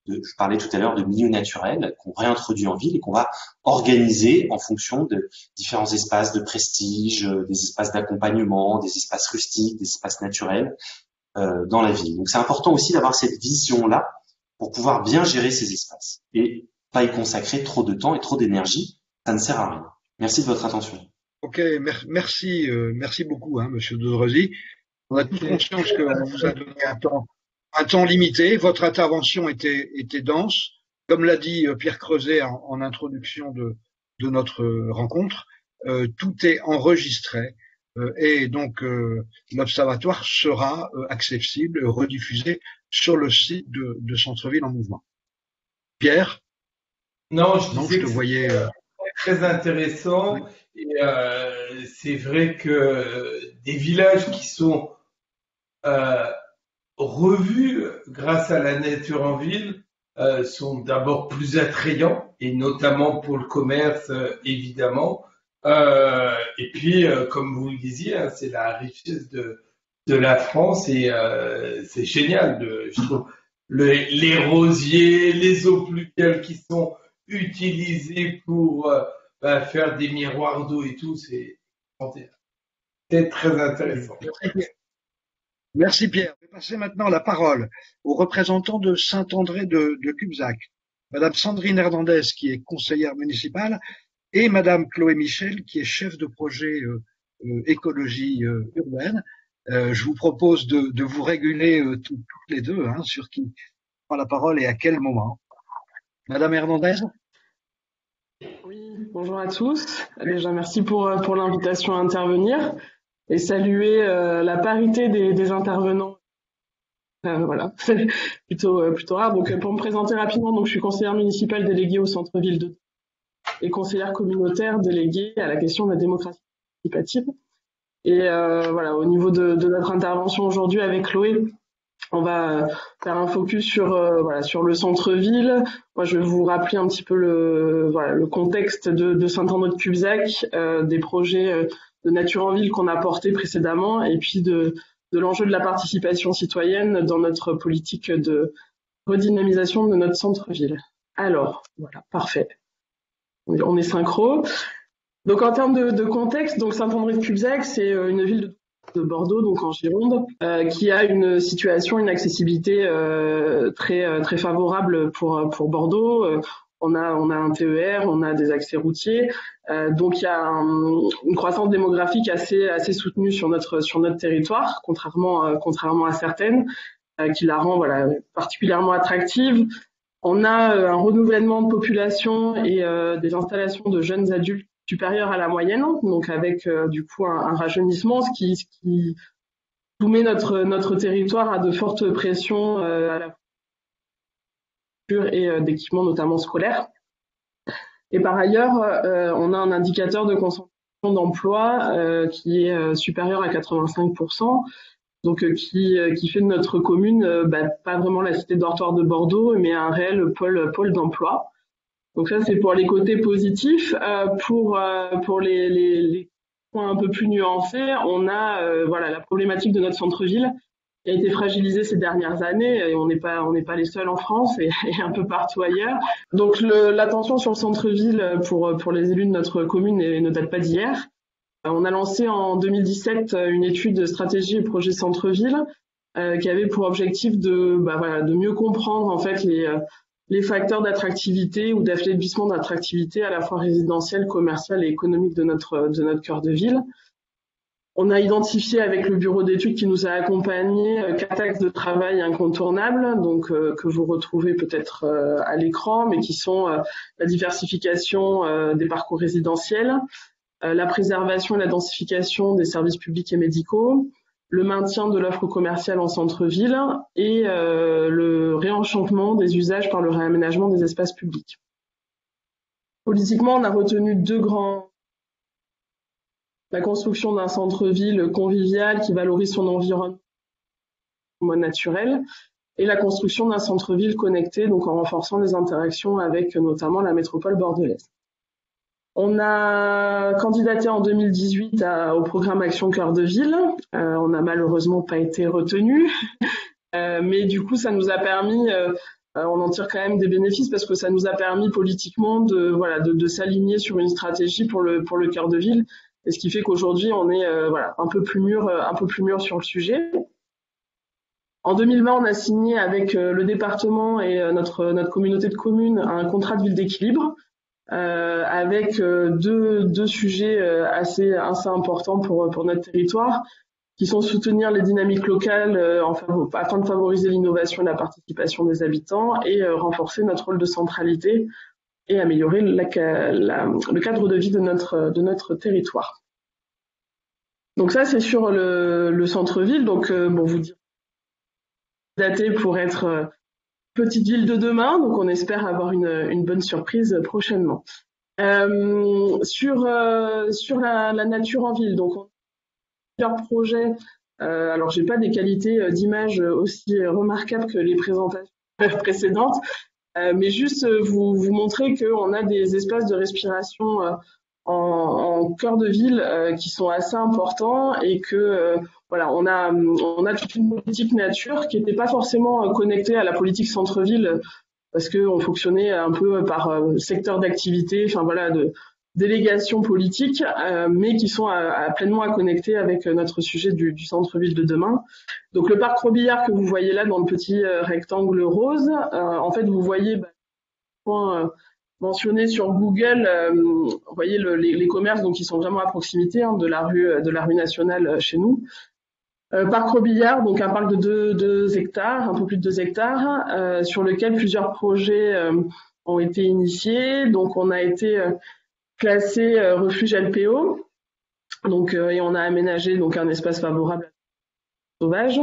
Je parlais tout à l'heure de milieux naturels qu'on réintroduit en ville et qu'on va organiser en fonction de différents espaces de prestige, des espaces d'accompagnement, des espaces rustiques, des espaces naturels. Dans la ville. Donc c'est important aussi d'avoir cette vision-là pour pouvoir bien gérer ces espaces et pas y consacrer trop de temps et trop d'énergie, ça ne sert à rien. Merci de votre attention. Ok, merci beaucoup, Monsieur Dodrezi. On a toute conscience qu'on vous a donné un temps limité. Votre intervention était dense, comme l'a dit Pierre Creuset en introduction de notre rencontre. Tout est enregistré. Et donc l'observatoire sera accessible, rediffusé sur le site de Centre-Ville en Mouvement. Pierre? Non, je te voyais très intéressant. Oui. Et c'est vrai que des villages qui sont revus grâce à la nature en ville sont d'abord plus attrayants, et notamment pour le commerce, évidemment. Et puis, comme vous le disiez, c'est la richesse de la France, et c'est génial. Je trouve les rosiers, les eaux pluviales qui sont utilisées pour faire des miroirs d'eau et tout, c'est très intéressant. Merci Pierre. Je vais passer maintenant la parole aux représentants de Saint-André de Cubzac, Madame Sandrine Hernandez, qui est conseillère municipale, et Madame Chloé Michel, qui est chef de projet écologie urbaine. Je vous propose de vous réguler toutes les deux sur qui prend la parole et à quel moment. Madame Hernandez? Oui, bonjour à tous. Déjà, merci pour l'invitation à intervenir et saluer la parité des intervenants. Voilà, plutôt rare. Donc, pour me présenter rapidement, donc je suis conseillère municipale déléguée au centre-ville de et conseillère communautaire déléguée à la question de la démocratie participative. Et voilà, au niveau de notre intervention aujourd'hui avec Chloé, on va faire un focus sur le centre-ville. Moi, je vais vous rappeler un petit peu le contexte de Saint-André de Cubzac, des projets de nature en ville qu'on a portés précédemment, et puis de l'enjeu de la participation citoyenne dans notre politique de redynamisation de notre centre-ville. Alors, voilà, parfait. On est synchro. Donc en termes de contexte, donc Saint-André-de-Cubzac, c'est une ville de Bordeaux, donc en Gironde, qui a une situation, une accessibilité très favorable pour Bordeaux. On a un TER, on a des accès routiers, donc il y a une croissance démographique assez soutenue sur notre territoire, contrairement à certaines, qui la rend particulièrement attractive. On a un renouvellement de population et des installations de jeunes adultes supérieurs à la moyenne, donc avec du coup un rajeunissement, ce qui soumet notre territoire à de fortes pressions à la et d'équipements notamment scolaires. Et par ailleurs, on a un indicateur de concentration d'emploi qui est supérieur à 85%, donc qui fait de notre commune pas vraiment la cité dortoir de Bordeaux, mais un réel pôle d'emploi. Donc ça, c'est pour les côtés positifs. Pour les points un peu plus nuancés, on a la problématique de notre centre-ville qui a été fragilisé ces dernières années, et on n'est pas les seuls en France et un peu partout ailleurs. Donc l'attention sur le centre-ville pour les élus de notre commune ne date pas d'hier. On a lancé en 2017 une étude de stratégie et projet centre-ville qui avait pour objectif de mieux comprendre en fait les facteurs d'attractivité ou d'affaiblissement d'attractivité à la fois résidentielle, commerciale et économique de notre cœur de ville. On a identifié avec le bureau d'études qui nous a accompagnés 4 axes de travail incontournables, donc que vous retrouvez peut-être à l'écran, mais qui sont la diversification des parcours résidentiels, la préservation et la densification des services publics et médicaux, le maintien de l'offre commerciale en centre-ville et le réenchantement des usages par le réaménagement des espaces publics. Politiquement, on a retenu 2 grands. La construction d'un centre-ville convivial qui valorise son environnement naturel et la construction d'un centre-ville connecté, donc en renforçant les interactions avec notamment la métropole bordelaise. On a candidaté en 2018 au programme Action Cœur de Ville. On n'a malheureusement pas été retenu, mais du coup, ça nous a permis, on en tire quand même des bénéfices parce que ça nous a permis politiquement de s'aligner sur une stratégie pour le cœur de ville. Et ce qui fait qu'aujourd'hui, on est un peu plus mûr sur le sujet. En 2020, on a signé avec le département et notre communauté de communes un contrat de ville d'équilibre avec deux sujets assez importants pour notre territoire, qui sont soutenir les dynamiques locales afin de favoriser l'innovation et la participation des habitants et renforcer notre rôle de centralité et améliorer le cadre de vie de notre territoire. Donc ça, c'est sur le centre-ville. Donc, vous dire daté pour être petite ville de demain. Donc, on espère avoir une bonne surprise prochainement. Sur la nature en ville, donc on a plusieurs projets. Alors, j'ai pas des qualités d'image aussi remarquables que les présentations précédentes. Mais juste vous montrer qu'on a des espaces de respiration en cœur de ville qui sont assez importants et que on a toute une politique nature qui n'était pas forcément connectée à la politique centre-ville parce qu'on fonctionnait un peu par secteur d'activité, de délégation politique, mais qui sont pleinement à connecter avec notre sujet du centre-ville de demain. Donc le parc Robillard que vous voyez là dans le petit rectangle rose, en fait vous voyez mentionné sur Google, vous voyez les commerces donc qui sont vraiment à proximité de la rue nationale chez nous. Parc Robillard, donc un parc de 2 hectares, un peu plus de 2 hectares, sur lequel plusieurs projets ont été initiés. Donc on a été classé refuge LPO, donc et on a aménagé donc un espace favorable sauvage.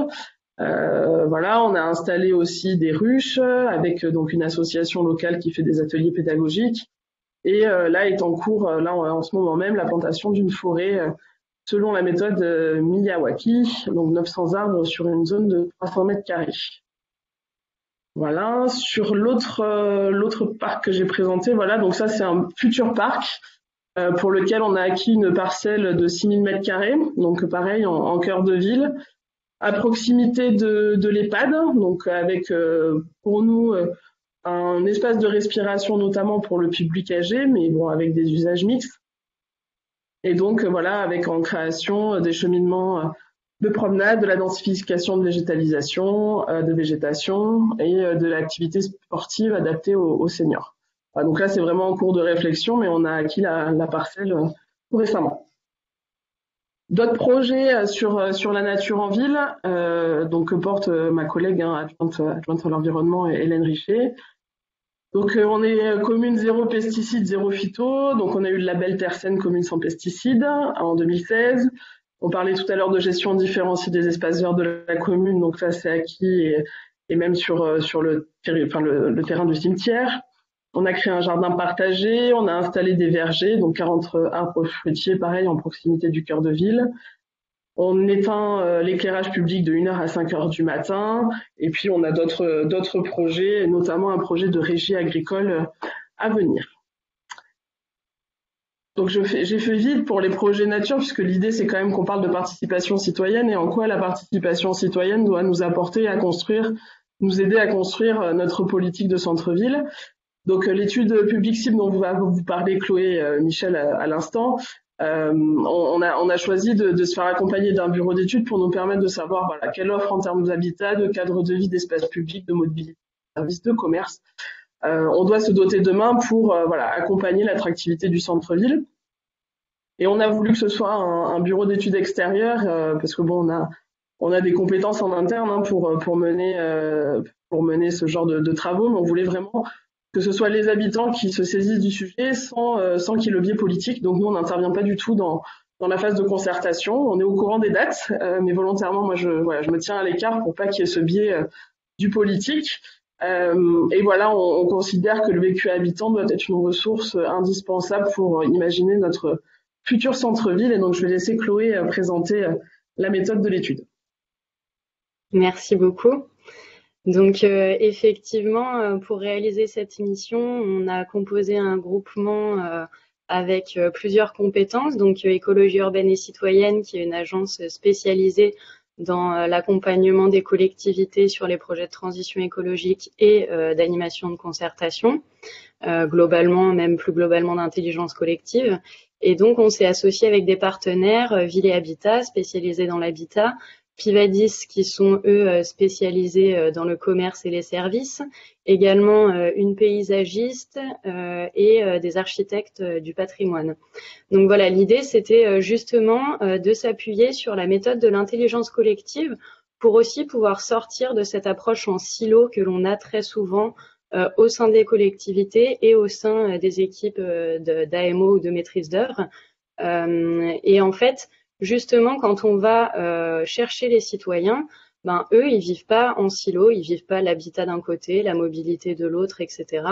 On a installé aussi des ruches avec donc une association locale qui fait des ateliers pédagogiques. Et là est en cours, en ce moment même, la plantation d'une forêt selon la méthode Miyawaki, donc 900 arbres sur une zone de 300 mètres carrés. Voilà, sur l'autre parc que j'ai présenté, donc ça c'est un futur parc pour lequel on a acquis une parcelle de 6000 mètres carrés, donc pareil en cœur de ville, à proximité de l'EHPAD, donc avec pour nous un espace de respiration notamment pour le public âgé, mais avec des usages mixtes. Et donc, voilà, avec en création des cheminements de promenade, de la densification de végétalisation, de végétation et de l'activité sportive adaptée aux seniors. Donc là, c'est vraiment en cours de réflexion, mais on a acquis la parcelle tout récemment. D'autres projets sur la nature en ville, donc que porte ma collègue adjointe à l'environnement, Hélène Richer. Donc on est commune zéro pesticide, zéro phyto. Donc on a eu le label Terre saine commune sans pesticides en 2016. On parlait tout à l'heure de gestion différenciée des espaces verts de la commune, donc ça c'est acquis et même sur le terrain du cimetière. On a créé un jardin partagé, on a installé des vergers, donc 40 arbres fruitiers, pareil, en proximité du cœur de ville. On éteint l'éclairage public de 1h à 5h du matin. Et puis, on a d'autres projets, notamment un projet de régie agricole à venir. Donc, j'ai fait vite pour les projets nature, puisque l'idée, c'est quand même qu'on parle de participation citoyenne et en quoi la participation citoyenne doit nous apporter à construire, nous aider à construire notre politique de centre-ville. Donc, l'étude publique cible dont vous parlez, Chloé, Michel, à l'instant, on a choisi de se faire accompagner d'un bureau d'études pour nous permettre de savoir voilà, quelle offre en termes d'habitat, de cadre de vie, d'espace public, de mobilité, de services, de commerce. On doit se doter demain pour voilà, accompagner l'attractivité du centre-ville. Et on a voulu que ce soit un bureau d'études extérieur parce que bon, on a des compétences en interne hein, pour mener ce genre de travaux, mais on voulait vraiment que ce soit les habitants qui se saisissent du sujet sans qu'il y ait le biais politique. Donc nous, on n'intervient pas du tout dans la phase de concertation. On est au courant des dates, mais volontairement, moi, je me tiens à l'écart pour pas qu'il y ait ce biais du politique. Et voilà, on considère que le vécu habitant doit être une ressource indispensable pour imaginer notre futur centre-ville. Et donc, je vais laisser Chloé présenter la méthode de l'étude. Merci beaucoup. Donc effectivement, pour réaliser cette mission, on a composé un groupement avec plusieurs compétences, donc Écologie urbaine et citoyenne, qui est une agence spécialisée dans l'accompagnement des collectivités sur les projets de transition écologique et d'animation de concertation, globalement, même plus globalement d'intelligence collective. Et donc on s'est associé avec des partenaires, Ville et Habitat, spécialisés dans l'habitat, Pivadis, qui sont eux spécialisés dans le commerce et les services, également une paysagiste et des architectes du patrimoine. Donc voilà, l'idée c'était justement de s'appuyer sur la méthode de l'intelligence collective pour aussi pouvoir sortir de cette approche en silo que l'on a très souvent au sein des collectivités et au sein des équipes d'AMO ou de maîtrise d'œuvre. Et en fait, justement, quand on va chercher les citoyens, eux, ils vivent pas en silo, ils vivent pas l'habitat d'un côté, la mobilité de l'autre, etc.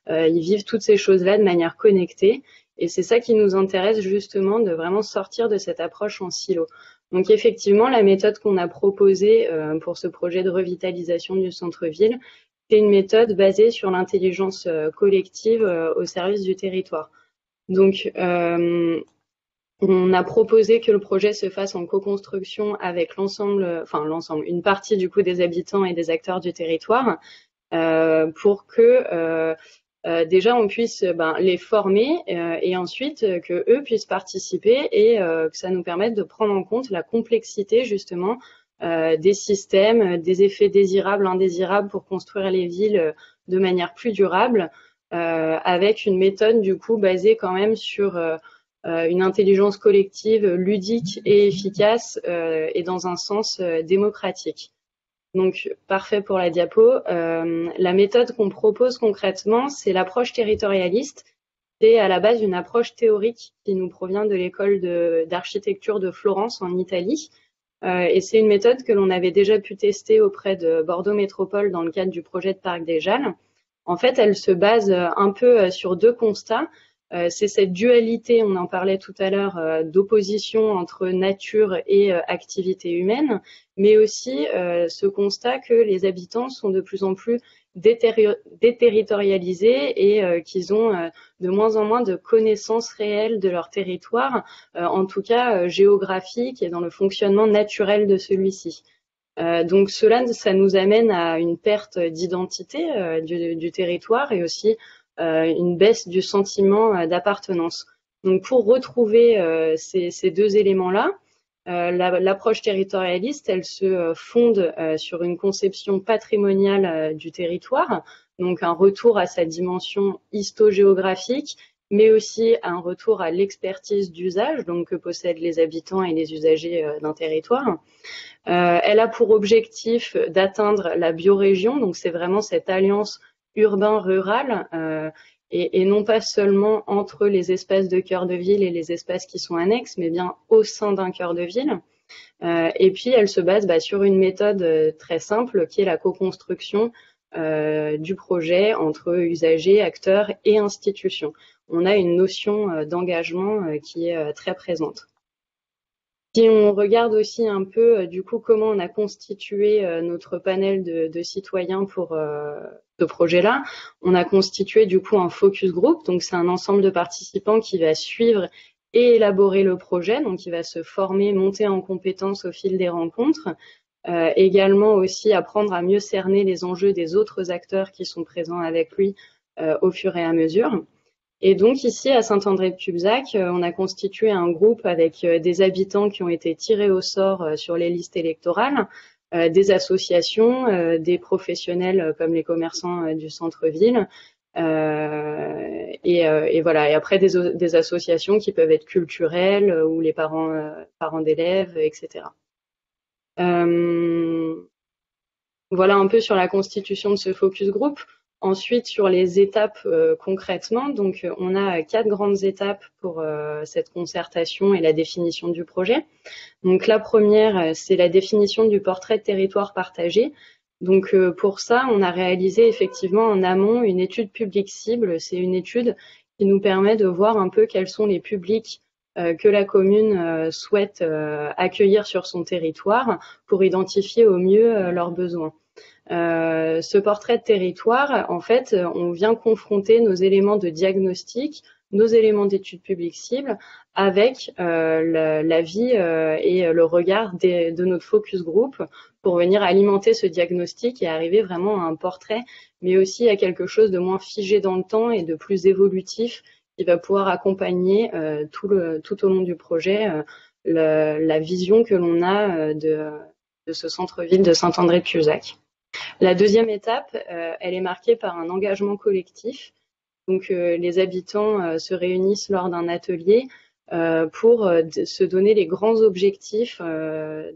Ils vivent toutes ces choses-là de manière connectée. Et c'est ça qui nous intéresse justement, de vraiment sortir de cette approche en silo. Donc effectivement, la méthode qu'on a proposée pour ce projet de revitalisation du centre-ville, c'est une méthode basée sur l'intelligence collective au service du territoire. Donc, on a proposé que le projet se fasse en co-construction avec une partie du coup des habitants et des acteurs du territoire, pour que déjà on puisse les former et ensuite que eux puissent participer et que ça nous permette de prendre en compte la complexité justement des systèmes, des effets désirables, indésirables pour construire les villes de manière plus durable, avec une méthode du coup basée quand même sur une intelligence collective ludique et efficace et dans un sens démocratique. Donc, parfait pour la diapo. La méthode qu'on propose concrètement, c'est l'approche territorialiste. C'est à la base une approche théorique qui nous provient de l'école d'architecture de Florence en Italie. Et c'est une méthode que l'on avait déjà pu tester auprès de Bordeaux Métropole dans le cadre du projet de Parc des Jalles. En fait, elle se base un peu sur deux constats. C'est cette dualité, on en parlait tout à l'heure, d'opposition entre nature et activité humaine, mais aussi ce constat que les habitants sont de plus en plus déterritorialisés et qu'ils ont de moins en moins de connaissances réelles de leur territoire, en tout cas géographique et dans le fonctionnement naturel de celui-ci. Donc cela, ça nous amène à une perte d'identité du territoire et aussi une baisse du sentiment d'appartenance. Donc pour retrouver ces deux éléments-là, l'approche territorialiste, elle se fonde sur une conception patrimoniale du territoire, donc un retour à sa dimension histogéographique, mais aussi un retour à l'expertise d'usage, donc que possèdent les habitants et les usagers d'un territoire. Elle a pour objectif d'atteindre la biorégion, donc c'est vraiment cette alliance urbain-rural, et non pas seulement entre les espaces de cœur de ville et les espaces qui sont annexes, mais bien au sein d'un cœur de ville. Et puis elle se base sur une méthode très simple qui est la co-construction du projet entre usagers, acteurs et institutions. On a une notion d'engagement qui est très présente. Si on regarde aussi un peu du coup comment on a constitué notre panel de citoyens pour ce projet-là, on a constitué du coup un focus group, donc c'est un ensemble de participants qui va suivre et élaborer le projet, donc il va se former, monter en compétences au fil des rencontres, également aussi apprendre à mieux cerner les enjeux des autres acteurs qui sont présents avec lui au fur et à mesure. Et donc ici à Saint-André-de-Cubzac, on a constitué un groupe avec des habitants qui ont été tirés au sort sur les listes électorales, des associations, des professionnels comme les commerçants du centre-ville, et voilà. Et après des associations qui peuvent être culturelles ou les parents d'élèves, etc. Voilà un peu sur la constitution de ce focus group. Ensuite, sur les étapes concrètement, donc on a 4 grandes étapes pour cette concertation et la définition du projet. Donc la première, c'est la définition du portrait de territoire partagé. Donc pour ça, on a réalisé effectivement en amont une étude publique cible. C'est une étude qui nous permet de voir un peu quels sont les publics que la commune souhaite accueillir sur son territoire pour identifier au mieux leurs besoins. Ce portrait de territoire, en fait, on vient confronter nos éléments de diagnostic, nos éléments d'études publiques cibles avec l'avis et le regard de notre focus group pour venir alimenter ce diagnostic et arriver vraiment à un portrait, mais aussi à quelque chose de moins figé dans le temps et de plus évolutif qui va pouvoir accompagner tout au long du projet la vision que l'on a de ce centre-ville de Saint-André-de-Cubzac. La deuxième étape, elle est marquée par un engagement collectif. Donc, les habitants se réunissent lors d'un atelier pour se donner les grands objectifs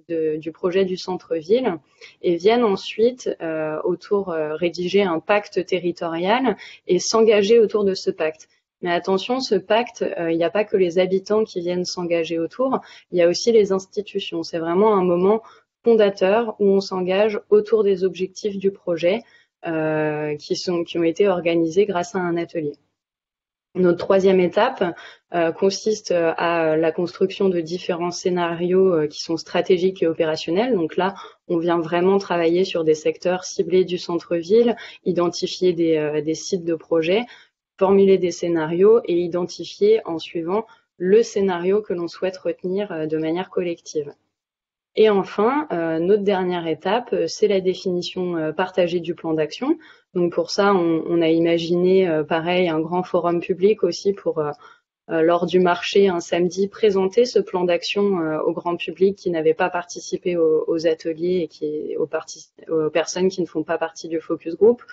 du projet du centre-ville et viennent ensuite rédiger un pacte territorial et s'engager autour de ce pacte. Mais attention, ce pacte, il n'y a pas que les habitants qui viennent s'engager autour, il y a aussi les institutions. C'est vraiment un moment fondateur où on s'engage autour des objectifs du projet qui ont été organisés grâce à un atelier. Notre troisième étape consiste à la construction de différents scénarios qui sont stratégiques et opérationnels. Donc là, on vient vraiment travailler sur des secteurs ciblés du centre-ville, identifier des sites de projet, formuler des scénarios et identifier en suivant le scénario que l'on souhaite retenir de manière collective. Et enfin, notre dernière étape, c'est la définition partagée du plan d'action. Donc pour ça, on a imaginé, pareil, un grand forum public aussi pour, lors du marché, un samedi, présenter ce plan d'action au grand public qui n'avait pas participé aux ateliers et aux personnes qui ne font pas partie du focus group,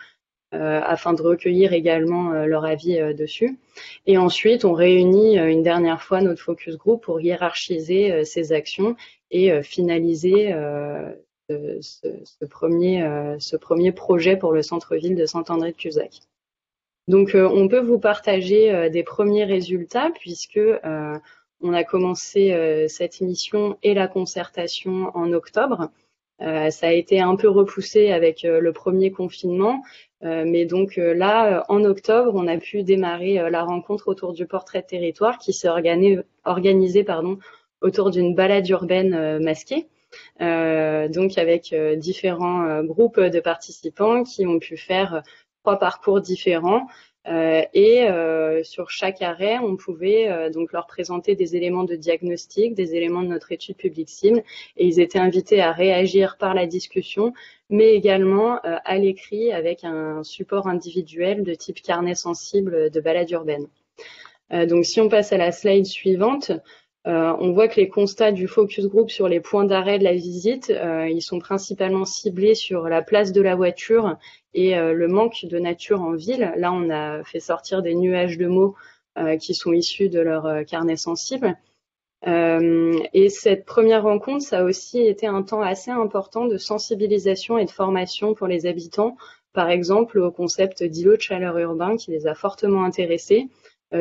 afin de recueillir également leur avis dessus. Et ensuite, on réunit une dernière fois notre focus group pour hiérarchiser ces actions et finaliser ce premier projet pour le centre-ville de Saint-André-de-Cubzac. Donc, on peut vous partager des premiers résultats puisque on a commencé cette mission et la concertation en octobre. Ça a été un peu repoussé avec le premier confinement, mais donc là, en octobre, on a pu démarrer la rencontre autour du portrait de territoire qui s'est organisé autour d'une balade urbaine masquée, donc avec différents groupes de participants qui ont pu faire 3 parcours différents. Et sur chaque arrêt, on pouvait donc leur présenter des éléments de diagnostic, des éléments de notre étude publique cible, et ils étaient invités à réagir par la discussion, mais également à l'écrit avec un support individuel de type carnet sensible de balade urbaine. Donc si on passe à la slide suivante, on voit que les constats du focus group sur les points d'arrêt de la visite, ils sont principalement ciblés sur la place de la voiture et le manque de nature en ville. Là, on a fait sortir des nuages de mots qui sont issus de leur carnet sensible. Et cette première rencontre, ça a aussi été un temps assez important de sensibilisation et de formation pour les habitants, par exemple au concept d'îlot de chaleur urbain qui les a fortement intéressés,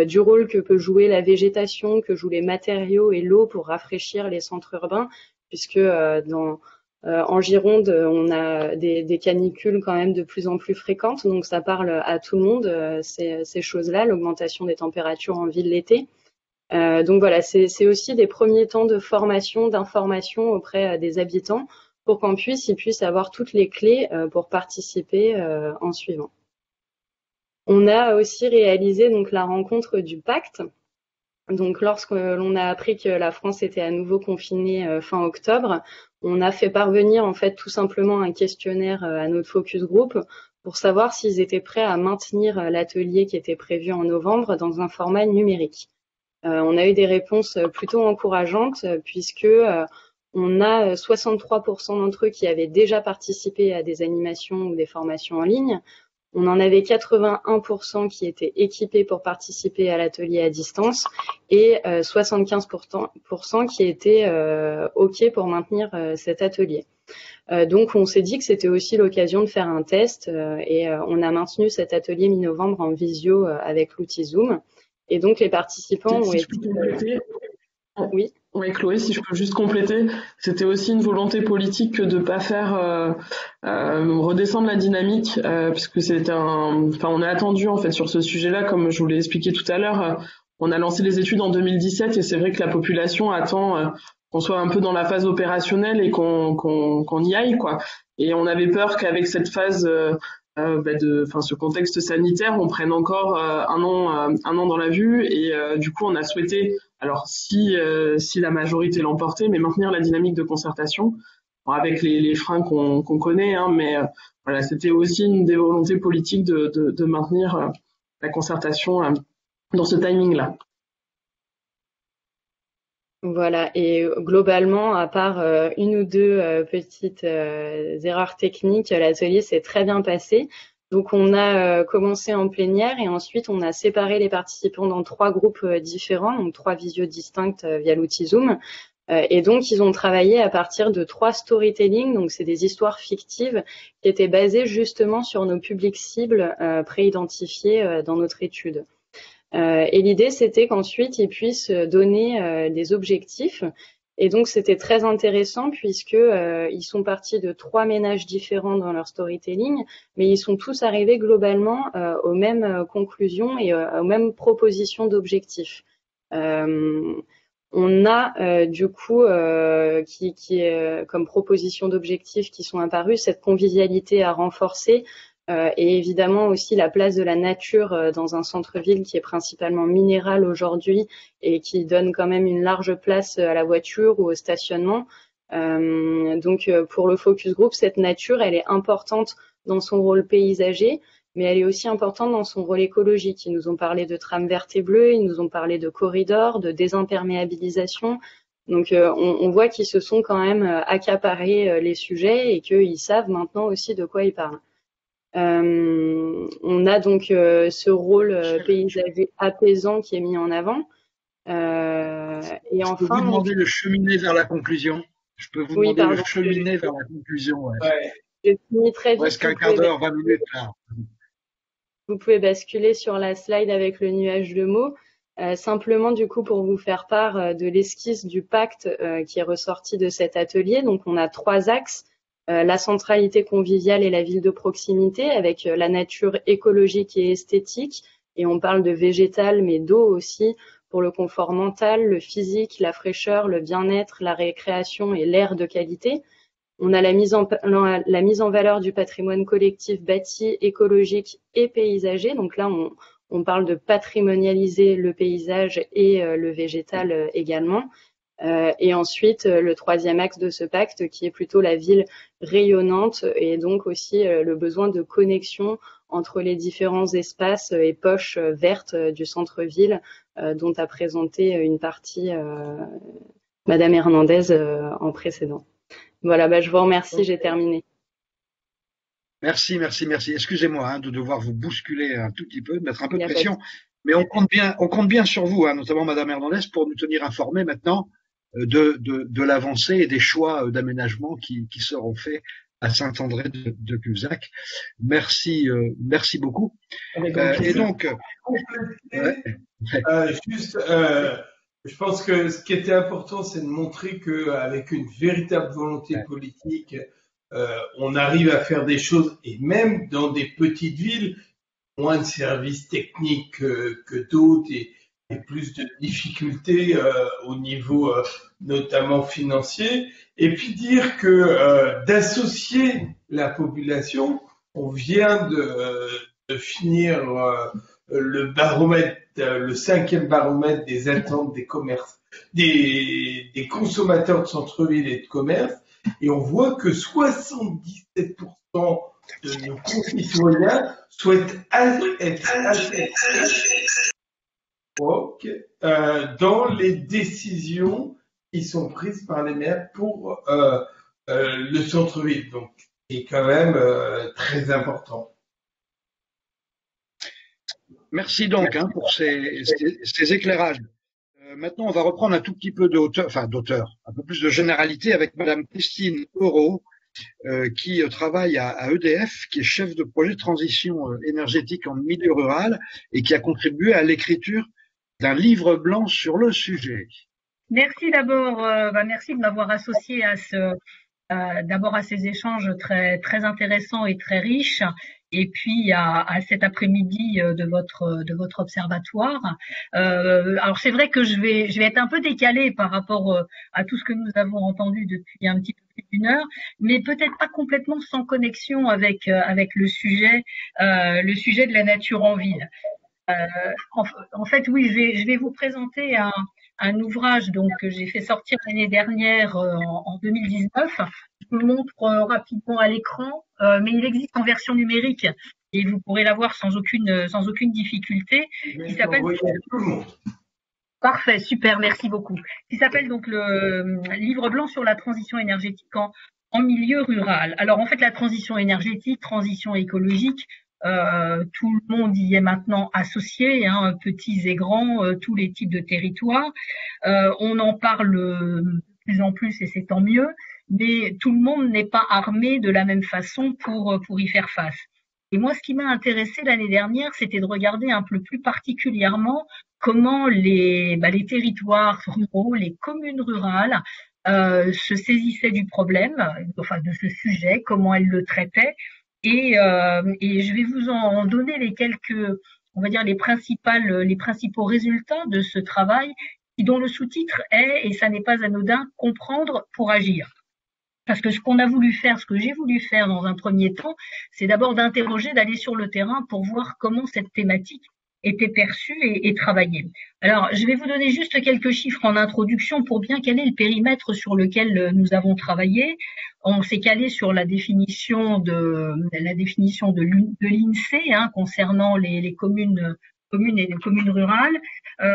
du rôle que peut jouer la végétation, que jouent les matériaux et l'eau pour rafraîchir les centres urbains, puisque en Gironde, on a des canicules quand même de plus en plus fréquentes, donc ça parle à tout le monde, ces choses-là, l'augmentation des températures en ville l'été. Donc voilà, c'est aussi des premiers temps de formation, d'information auprès des habitants pour qu'ils puissent avoir toutes les clés pour participer en suivant. On a aussi réalisé donc la rencontre du pacte. Donc lorsque l'on a appris que la France était à nouveau confinée fin octobre, on a fait parvenir en fait tout simplement un questionnaire à notre focus group pour savoir s'ils étaient prêts à maintenir l'atelier qui était prévu en novembre dans un format numérique. On a eu des réponses plutôt encourageantes puisque on a 63% d'entre eux qui avaient déjà participé à des animations ou des formations en ligne. On en avait 81% qui étaient équipés pour participer à l'atelier à distance et 75% qui étaient OK pour maintenir cet atelier. Donc on s'est dit que c'était aussi l'occasion de faire un test et on a maintenu cet atelier mi-novembre en visio avec l'outil Zoom. Et donc les participants ont été... Oui. Oui, Chloé, si je peux juste compléter, c'était aussi une volonté politique que de pas faire redescendre la dynamique, puisque on a attendu en fait sur ce sujet-là, comme je vous l'ai expliqué tout à l'heure. On a lancé les études en 2017 et c'est vrai que la population attend qu'on soit un peu dans la phase opérationnelle et qu'on y aille, quoi. Et on avait peur qu'avec cette phase ce contexte sanitaire, on prenne encore un an dans la vue et du coup on a souhaité, alors si la majorité l'emportait, mais maintenir la dynamique de concertation, avec les freins qu'on connaît, hein, mais voilà, c'était aussi une des volontés politiques de maintenir la concertation dans ce timing-là. Voilà, et globalement, à part une ou deux petites erreurs techniques, l'atelier s'est très bien passé. Donc on a commencé en plénière et ensuite on a séparé les participants dans 3 groupes différents, donc 3 visios distinctes via l'outil Zoom. Et donc ils ont travaillé à partir de 3 storytelling, donc c'est des histoires fictives qui étaient basées justement sur nos publics cibles préidentifiés dans notre étude. Et l'idée, c'était qu'ensuite, ils puissent donner des objectifs. Et donc, c'était très intéressant puisque ils sont partis de 3 ménages différents dans leur storytelling, mais ils sont tous arrivés globalement aux mêmes conclusions et aux mêmes propositions d'objectifs. On a du coup qui comme proposition d'objectifs qui sont apparus cette convivialité à renforcer. Et évidemment aussi la place de la nature dans un centre-ville qui est principalement minéral aujourd'hui et qui donne quand même une large place à la voiture ou au stationnement. Donc pour le focus group, cette nature, elle est importante dans son rôle paysager, mais elle est aussi importante dans son rôle écologique. Ils nous ont parlé de trames vertes et bleues, ils nous ont parlé de corridors, de désimperméabilisation. Donc on voit qu'ils se sont quand même accaparés les sujets et qu'ils savent maintenant aussi de quoi ils parlent. On a donc ce rôle paysager apaisant qui est mis en avant. Et enfin, je peux vous demander de cheminer vers la conclusion. Je peux vous demander de cheminer vers la conclusion. Ouais. Je finis très vite. Presque un quart d'heure, 20 minutes là. Vous pouvez basculer sur la slide avec le nuage de mots. Simplement du coup pour vous faire part de l'esquisse du pacte qui est ressorti de cet atelier. Donc on a 3 axes. La centralité conviviale et la ville de proximité avec la nature écologique et esthétique. Et on parle de végétal, mais d'eau aussi pour le confort mental, le physique, la fraîcheur, le bien-être, la récréation et l'air de qualité. On a la mise en valeur du patrimoine collectif bâti, écologique et paysager. Donc là, on parle de patrimonialiser le paysage et le végétal également. Et ensuite, le troisième axe de ce pacte, qui est plutôt la ville rayonnante et donc aussi le besoin de connexion entre les différents espaces et poches vertes du centre-ville, dont a présenté une partie Madame Hernandez en précédent. Voilà, je vous remercie, j'ai terminé. Merci. Excusez-moi de devoir vous bousculer un tout petit peu, de mettre un peu de pression, mais on compte bien sur vous, notamment Madame Hernandez, pour nous tenir informés maintenant de l'avancée et des choix d'aménagement qui seront faits à Saint-André de Cubzac. Merci beaucoup. Et donc, je pense que ce qui était important, c'est de montrer qu'avec une véritable volonté politique, on arrive à faire des choses, et même dans des petites villes, moins de services techniques que d'autres et plus de difficultés au niveau notamment financier, et puis dire que d'associer la population, on vient de finir le baromètre, le 5e baromètre des attentes des commerces, des consommateurs de centre-ville et de commerce, et on voit que 77% de nos concitoyens souhaitent être dans les décisions qui sont prises par les maires pour le centre-ville. Donc, c'est quand même très important. Merci donc pour ces éclairages. Maintenant, on va reprendre un tout petit peu d'auteur, un peu plus de généralité avec Madame Christine Euro, qui travaille à EDF, qui est chef de projet de transition énergétique en milieu rural et qui a contribué à l'écriture d'un livre blanc sur le sujet. Merci d'abord, merci de m'avoir associé d'abord à ces échanges très très intéressants et très riches, et puis à cet après-midi de votre observatoire. Alors c'est vrai que je vais être un peu décalée par rapport à tout ce que nous avons entendu depuis un petit peu plus d'une heure, mais peut-être pas complètement sans connexion avec le sujet de la nature en ville. En fait, oui, je vais vous présenter un ouvrage que j'ai fait sortir l'année dernière en 2019. Je vous le montre rapidement à l'écran, mais il existe en version numérique et vous pourrez l'avoir sans aucune difficulté. Il s'appelle Parfait, super, merci beaucoup. Il s'appelle donc le livre blanc sur la transition énergétique en milieu rural. Alors en fait, la transition énergétique, transition écologique, tout le monde y est maintenant associé, petits et grands, tous les types de territoires. On en parle de plus en plus et c'est tant mieux, mais tout le monde n'est pas armé de la même façon pour y faire face. Et moi, ce qui m'a intéressé l'année dernière, c'était de regarder un peu plus particulièrement comment les territoires ruraux, les communes rurales se saisissaient du problème, enfin de ce sujet, comment elles le traitaient. Et je vais vous en donner les principaux résultats de ce travail, dont le sous-titre est, et ça n'est pas anodin, comprendre pour agir. Parce que ce que j'ai voulu faire dans un premier temps, c'est d'abord d'aller sur le terrain pour voir comment cette thématique était perçue et travaillée. Alors, je vais vous donner juste quelques chiffres en introduction pour bien caler le périmètre sur lequel nous avons travaillé. On s'est calé sur la définition de l'INSEE concernant les communes et les communes rurales.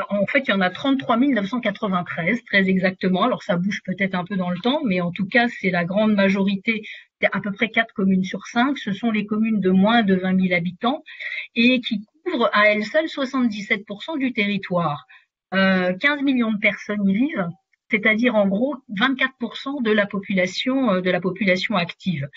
En fait, il y en a 33 993, très exactement. Alors, ça bouge peut-être un peu dans le temps, mais en tout cas, c'est la grande majorité, à peu près 4 communes sur 5. Ce sont les communes de moins de 20 000 habitants et qui couvrent à elles seules 77% du territoire. 15 millions de personnes y vivent, c'est-à-dire en gros 24% de la population active.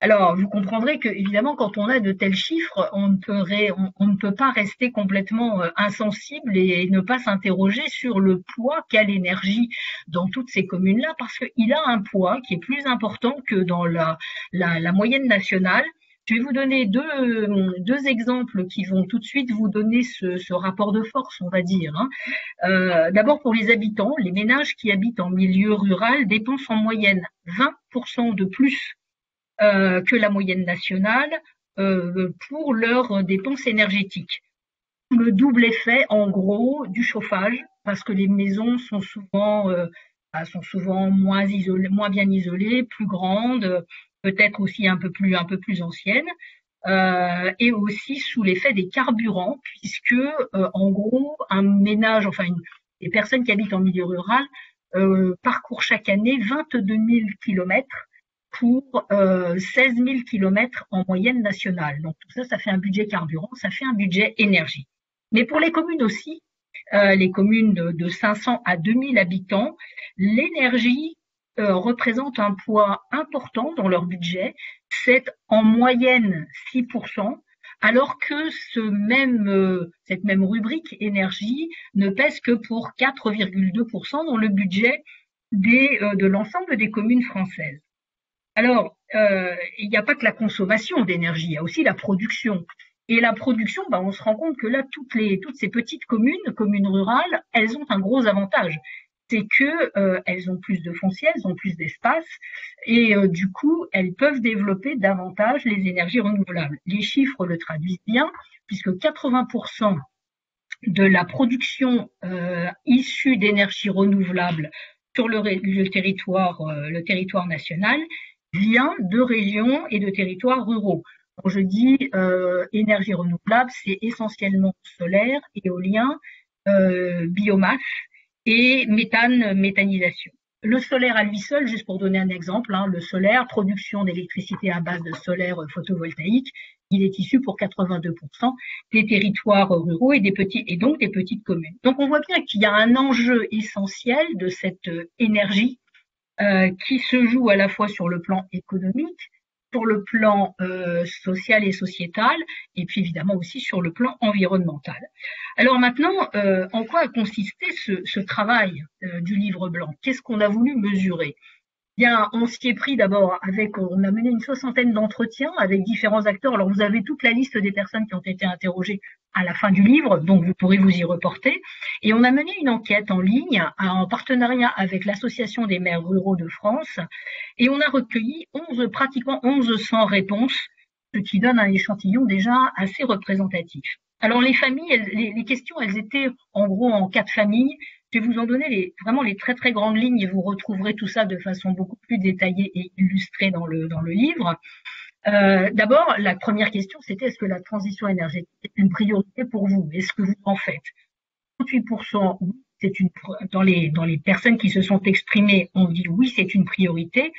Alors, vous comprendrez que, évidemment, quand on a de tels chiffres, on ne peut pas rester complètement insensible et ne pas s'interroger sur le poids qu'a l'énergie dans toutes ces communes-là, parce qu'il a un poids qui est plus important que dans la moyenne nationale. Je vais vous donner deux exemples qui vont tout de suite vous donner ce rapport de force, on va dire. D'abord, pour les habitants, les ménages qui habitent en milieu rural dépensent en moyenne 20% de plus que la moyenne nationale pour leurs dépenses énergétiques. Le double effet, en gros, du chauffage, parce que les maisons sont souvent sont souvent moins bien isolées, plus grandes, peut-être aussi un peu plus anciennes. Et aussi sous l'effet des carburants, puisque en gros un ménage, enfin les personnes qui habitent en milieu rural parcourent chaque année 22 000 kilomètres pour 16 000 kilomètres en moyenne nationale. Donc tout ça, ça fait un budget carburant, ça fait un budget énergie. Mais pour les communes aussi, les communes de 500 à 2000 habitants, l'énergie représente un poids important dans leur budget. C'est en moyenne 6%, alors que cette même rubrique énergie ne pèse que pour 4,2% dans le budget de l'ensemble des communes françaises. Alors, il n'y a pas que la consommation d'énergie, il y a aussi la production. Et la production, on se rend compte que là, toutes ces petites communes rurales, elles ont un gros avantage. C'est que elles ont plus de foncier, elles ont plus d'espace, et du coup, elles peuvent développer davantage les énergies renouvelables. Les chiffres le traduisent bien, puisque 80% de la production issue d'énergie renouvelable sur le territoire national vient de régions et de territoires ruraux. Quand je dis énergie renouvelable, c'est essentiellement solaire, éolien, biomasse et méthanisation. Le solaire à lui seul, juste pour donner un exemple, le solaire, production d'électricité à base de solaire photovoltaïque, il est issu pour 82% des territoires ruraux et donc des petites communes. Donc on voit bien qu'il y a un enjeu essentiel de cette énergie qui se joue à la fois sur le plan économique, sur le plan social et sociétal, et puis évidemment aussi sur le plan environnemental. Alors maintenant, en quoi a consisté ce travail du livre blanc? Qu'est-ce qu'on a voulu mesurer? Bien, on s'y est pris d'abord on a mené une 60aine d'entretiens avec différents acteurs. Alors vous avez toute la liste des personnes qui ont été interrogées à la fin du livre, donc vous pourrez vous y reporter. Et on a mené une enquête en ligne en partenariat avec l'Association des maires ruraux de France, et on a recueilli pratiquement 1100 réponses, ce qui donne un échantillon déjà assez représentatif. Alors les familles, les questions, elles étaient en gros en 4 familles. Je vais vous en donner vraiment les très très grandes lignes et vous retrouverez tout ça de façon beaucoup plus détaillée et illustrée dans le livre. D'abord, la première question, c'était est-ce que la transition énergétique est une priorité pour vous? Est-ce que vous en faites? 38%, dans les personnes qui se sont exprimées, ont dit oui, c'est une priorité.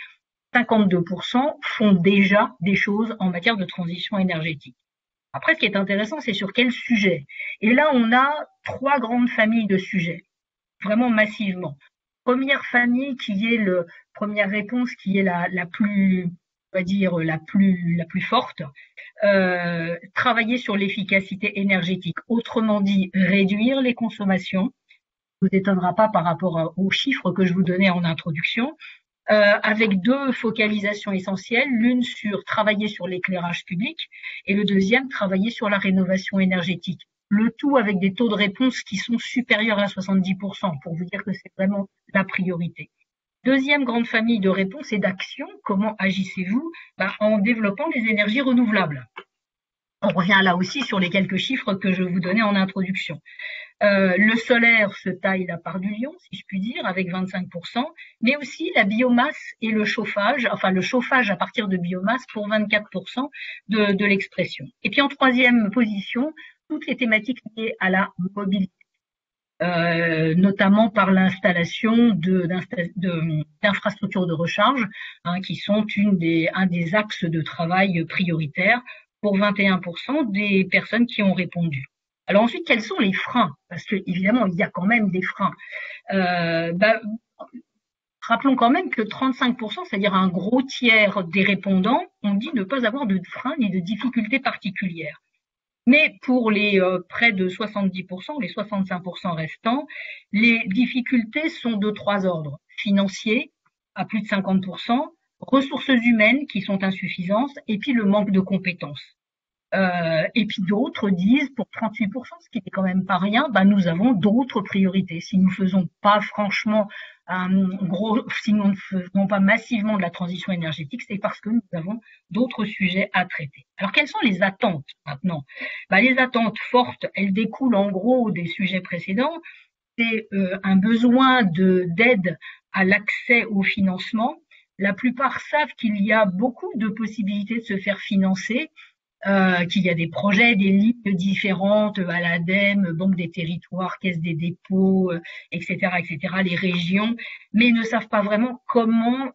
52% font déjà des choses en matière de transition énergétique. Après, ce qui est intéressant, c'est sur quel sujet. Et là, on a 3 grandes familles de sujets, vraiment massivement. Première famille première réponse qui est la plus, on va dire, la plus forte, travailler sur l'efficacité énergétique. Autrement dit, réduire les consommations. Ça ne vous étonnera pas par rapport aux chiffres que je vous donnais en introduction. Avec 2 focalisations essentielles, l'une sur travailler sur l'éclairage public et le deuxième travailler sur la rénovation énergétique. Le tout avec des taux de réponse qui sont supérieurs à 70%, pour vous dire que c'est vraiment la priorité. Deuxième grande famille de réponses et d'actions, comment agissez-vous? En développant des énergies renouvelables. On revient là aussi sur les quelques chiffres que je vous donnais en introduction. Le solaire se taille la part du lion, si je puis dire, avec 25%, mais aussi la biomasse et le chauffage à partir de biomasse pour 24% de l'expression. Et puis en troisième position, toutes les thématiques liées à la mobilité, notamment par l'installation d'infrastructures de recharge, qui sont un des axes de travail prioritaires pour 21% des personnes qui ont répondu. Alors ensuite, quels sont les freins? Parce que évidemment, il y a quand même des freins. Rappelons quand même que 35%, c'est-à-dire un gros tiers des répondants, ont dit ne pas avoir de freins ni de difficultés particulières. Mais pour les près de 70%, les 65% restants, les difficultés sont de 3 ordres. Financiers, à plus de 50%, ressources humaines qui sont insuffisantes, et puis le manque de compétences. Et puis d'autres disent, pour 38%, ce qui n'est quand même pas rien, nous avons d'autres priorités. Si nous faisons pas franchement si nous ne faisons pas massivement de la transition énergétique, c'est parce que nous avons d'autres sujets à traiter. Alors quelles sont les attentes maintenant? Les attentes fortes, elles découlent en gros des sujets précédents. C'est un besoin d'aide à l'accès au financement. La plupart savent qu'il y a beaucoup de possibilités de se faire financer, qu'il y a des projets, des lignes différentes à l'ADEME, Banque des territoires, Caisse des dépôts, etc., les régions, mais ne savent pas vraiment comment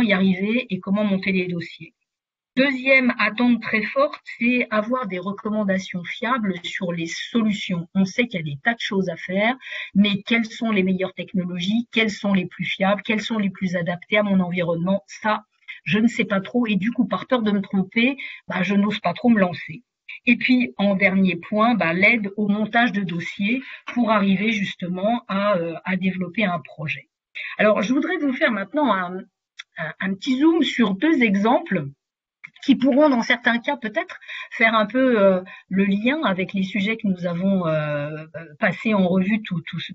y arriver et comment monter les dossiers. Deuxième attente très forte, c'est avoir des recommandations fiables sur les solutions. On sait qu'il y a des tas de choses à faire, mais quelles sont les meilleures technologies, quelles sont les plus fiables, quelles sont les plus adaptées à mon environnement, ça, je ne sais pas trop, et du coup, par peur de me tromper, je n'ose pas trop me lancer. Et puis, en dernier point, l'aide au montage de dossiers pour arriver justement à développer un projet. Alors, je voudrais vous faire maintenant un petit zoom sur 2 exemples qui pourront, dans certains cas, peut-être faire un peu le lien avec les sujets que nous avons passés en revue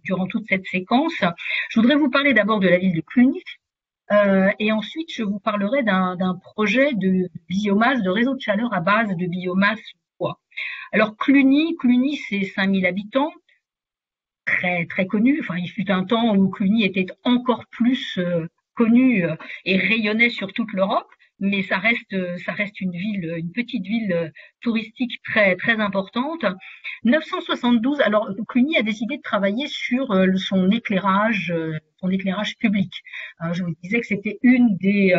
durant toute cette séquence. Je voudrais vous parler d'abord de la ville de Cluny, et ensuite je vous parlerai d'un projet de biomasse, de réseau de chaleur à base de biomasse bois. Alors Cluny, c'est 5000 habitants, très très connu. Enfin, il fut un temps où Cluny était encore plus connu et rayonnait sur toute l'Europe. Mais ça reste une petite ville touristique très très importante. 972. Alors Cluny a décidé de travailler sur son éclairage public. Je vous disais que c'était une des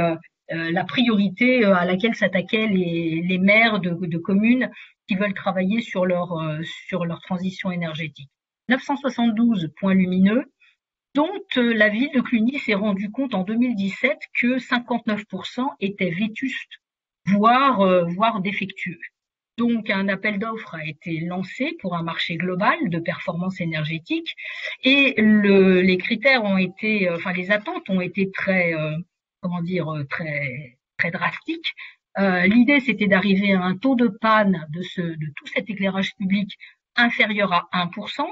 la priorité à laquelle s'attaquaient les maires de communes qui veulent travailler sur leur transition énergétique. 972 points lumineux, dont la ville de Cluny s'est rendu compte en 2017 que 59% étaient vétustes, voire défectueux. Donc un appel d'offres a été lancé pour un marché global de performance énergétique et les critères ont été, les attentes ont été très très drastiques. L'idée c'était d'arriver à un taux de panne de tout cet éclairage public inférieur à 1%,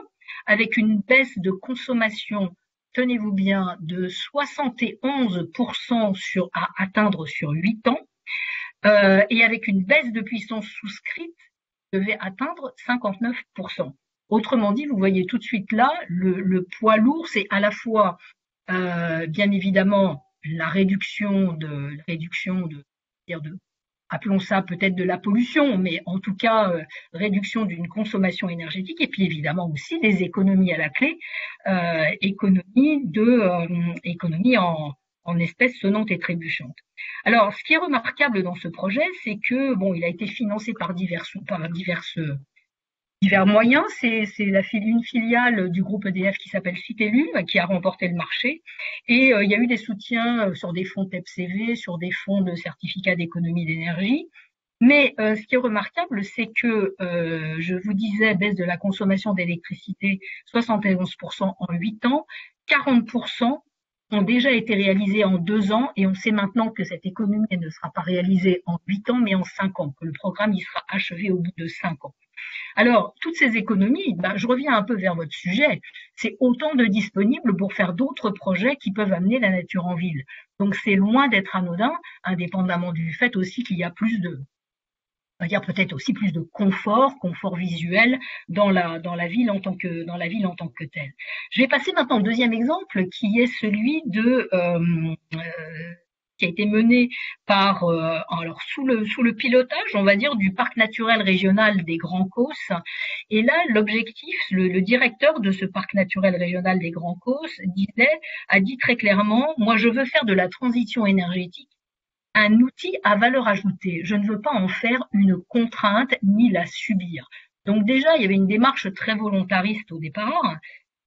avec une baisse de consommation, tenez-vous bien, de 71% à atteindre sur 8 ans, et avec une baisse de puissance souscrite devait atteindre 59%. Autrement dit, vous voyez tout de suite là, le poids lourd, c'est à la fois, bien évidemment, la réduction appelons ça peut-être de la pollution, mais en tout cas réduction d'une consommation énergétique, et puis évidemment aussi des économies à la clé, économies en espèces sonnantes et trébuchantes. Alors, ce qui est remarquable dans ce projet, c'est que il a été financé par divers moyens. C'est une filiale du groupe EDF qui s'appelle Citélum qui a remporté le marché. Et il y a eu des soutiens sur des fonds TEPCV, sur des fonds de certificats d'économie d'énergie. Mais ce qui est remarquable, c'est que, je vous disais, baisse de la consommation d'électricité, 71% en 8 ans, 40% ont déjà été réalisés en 2 ans, et on sait maintenant que cette économie ne sera pas réalisée en 8 ans, mais en 5 ans, que le programme y sera achevé au bout de 5 ans. Alors, toutes ces économies, je reviens un peu vers votre sujet, c'est autant de disponibles pour faire d'autres projets qui peuvent amener la nature en ville. Donc, c'est loin d'être anodin, indépendamment du fait aussi qu'il y a peut-être aussi plus de confort visuel dans la ville en tant que telle. Je vais passer maintenant au deuxième exemple, qui est celui qui a été mené par sous le pilotage, on va dire, du parc naturel régional des Grands Causses. Et là, l'objectif, le directeur de ce parc naturel régional des Grands Causses a dit très clairement, moi je veux faire de la transition énergétique un outil à valeur ajoutée. Je ne veux pas en faire une contrainte ni la subir. Donc déjà, il y avait une démarche très volontariste au départ,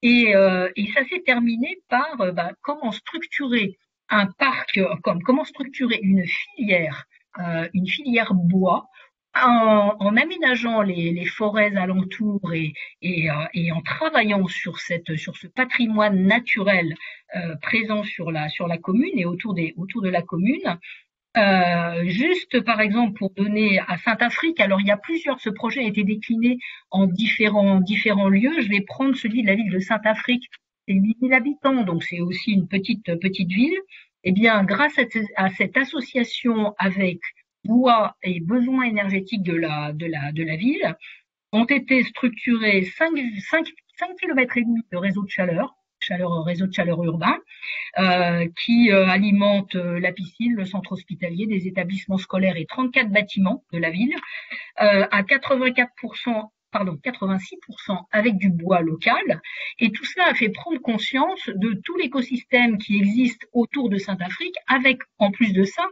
et ça s'est terminé par comment structurer un parc, comment structurer une filière bois en aménageant les forêts alentours et en travaillant sur ce patrimoine naturel présent sur la commune et autour de la commune. Juste par exemple pour donner à Saint-Affrique, alors il y a ce projet a été décliné en différents lieux. Je vais prendre celui de la ville de Saint-Affrique, c'est 8000 habitants, donc c'est aussi une petite ville. Eh bien, grâce à cette association avec bois et besoins énergétiques de la ville, ont été structurés 5 km et demi de réseau de chaleur réseau de chaleur urbain, qui alimente la piscine, le centre hospitalier, des établissements scolaires et 34 bâtiments de la ville, à 86% avec du bois local. Et tout cela a fait prendre conscience de tout l'écosystème qui existe autour de Saint-Afrique, avec, en plus de ça,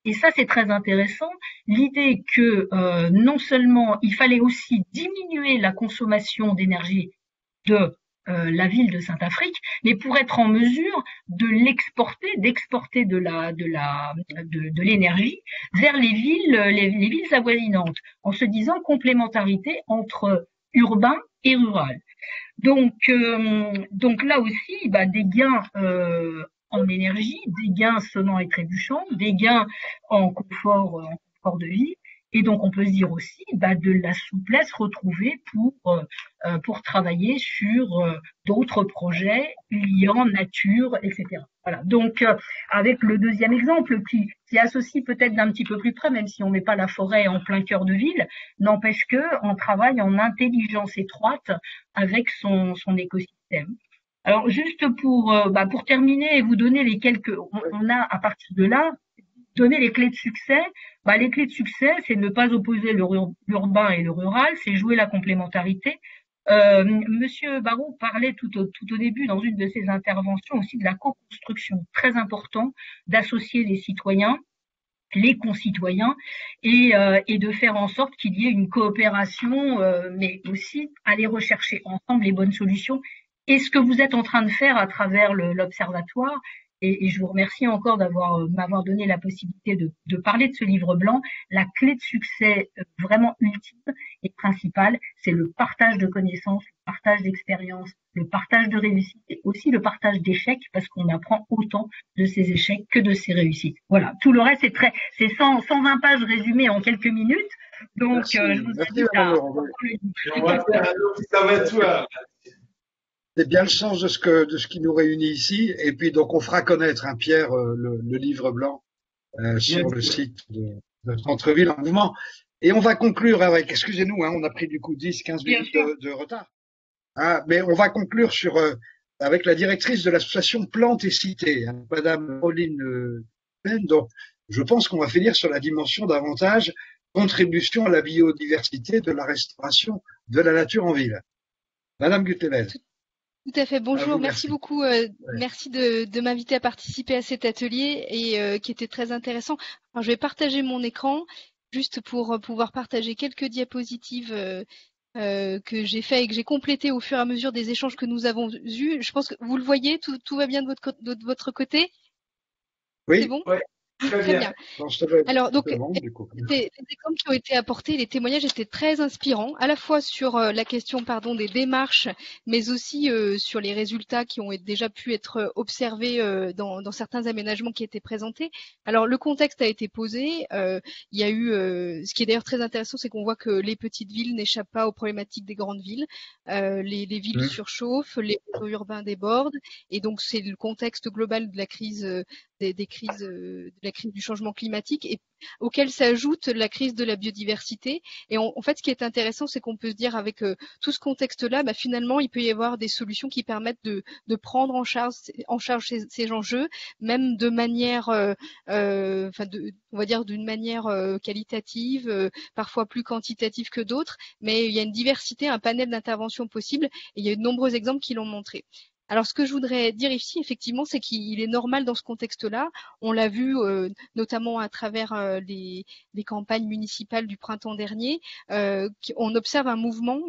et ça c'est très intéressant, l'idée que non seulement il fallait aussi diminuer la consommation d'énergie de la ville de Saint-Afrique, mais pour être en mesure de d'exporter de l'énergie vers les villes avoisinantes, en se disant complémentarité entre urbain et rural. Donc là aussi, des gains en énergie, des gains sonnants et trébuchants, des gains en confort de vie. Et donc, on peut se dire aussi de la souplesse retrouvée pour travailler sur d'autres projets liant nature, etc. Voilà. Donc, avec le deuxième exemple qui associe peut-être d'un petit peu plus près, même si on met pas la forêt en plein cœur de ville, n'empêche que on travaille en intelligence étroite avec son écosystème. Alors, juste pour terminer et vous donner on a à partir de là donner les clés de succès. Les clés de succès, c'est ne pas opposer l'urbain et le rural, c'est jouer la complémentarité. Monsieur Barraud parlait tout au début dans une de ses interventions aussi de la co-construction. Très important d'associer les citoyens, les concitoyens, et de faire en sorte qu'il y ait une coopération, mais aussi aller rechercher ensemble les bonnes solutions. Et ce que vous êtes en train de faire à travers l'Observatoire, et je vous remercie encore m'avoir donné la possibilité de parler de ce livre blanc. La clé de succès vraiment ultime et principale, c'est le partage de connaissances, le partage d'expériences, le partage de réussites et aussi le partage d'échecs, parce qu'on apprend autant de ces échecs que de ces réussites. Voilà. Tout le reste, c'est 120 pages résumées en quelques minutes. Donc, je vous invite à on va faire un observatoire. C'est bien le sens de ce qui nous réunit ici. Et puis, donc, on fera connaître, Pierre, le livre blanc sur le site de Centre-Ville en Mouvement. Et on va conclure avec, excusez-nous, on a pris du coup 10-15 minutes de retard. Mais on va conclure avec la directrice de l'association Plantes et Cités, Madame Pauline Pen. Donc, je pense qu'on va finir sur la dimension davantage contribution à la biodiversité, de la restauration de la nature en ville. Madame Gutevel. Tout à fait. Bonjour. Merci beaucoup. Merci de m'inviter à participer à cet atelier et qui était très intéressant. Alors, je vais partager mon écran juste pour pouvoir partager quelques diapositives que j'ai fait et que j'ai complété au fur et à mesure des échanges que nous avons eus. Je pense que vous le voyez, tout va bien de votre côté? Oui. C'est bon? Ouais. Très bien. Alors, donc, les exemples qui ont été apportés, les témoignages étaient très inspirants, à la fois sur la question, des démarches, mais aussi sur les résultats qui ont déjà pu être observés dans certains aménagements qui étaient présentés. Alors, le contexte a été posé. Il y a eu, ce qui est d'ailleurs très intéressant, c'est qu'on voit que les petites villes n'échappent pas aux problématiques des grandes villes. Les villes surchauffent, les réseaux urbains débordent, et donc c'est le contexte global de la crise. Des crises, de la crise du changement climatique, et auquel s'ajoute la crise de la biodiversité. Et en fait, ce qui est intéressant, c'est qu'on peut se dire avec tout ce contexte-là, finalement, il peut y avoir des solutions qui permettent de prendre en charge ces enjeux, même de manière, on va dire d'une manière qualitative, parfois plus quantitative que d'autres, mais il y a une diversité, un panel d'interventions possibles, et il y a eu de nombreux exemples qui l'ont montré. Alors, ce que je voudrais dire ici, effectivement, c'est qu'il est normal dans ce contexte-là. On l'a vu notamment à travers les campagnes municipales du printemps dernier. On observe un mouvement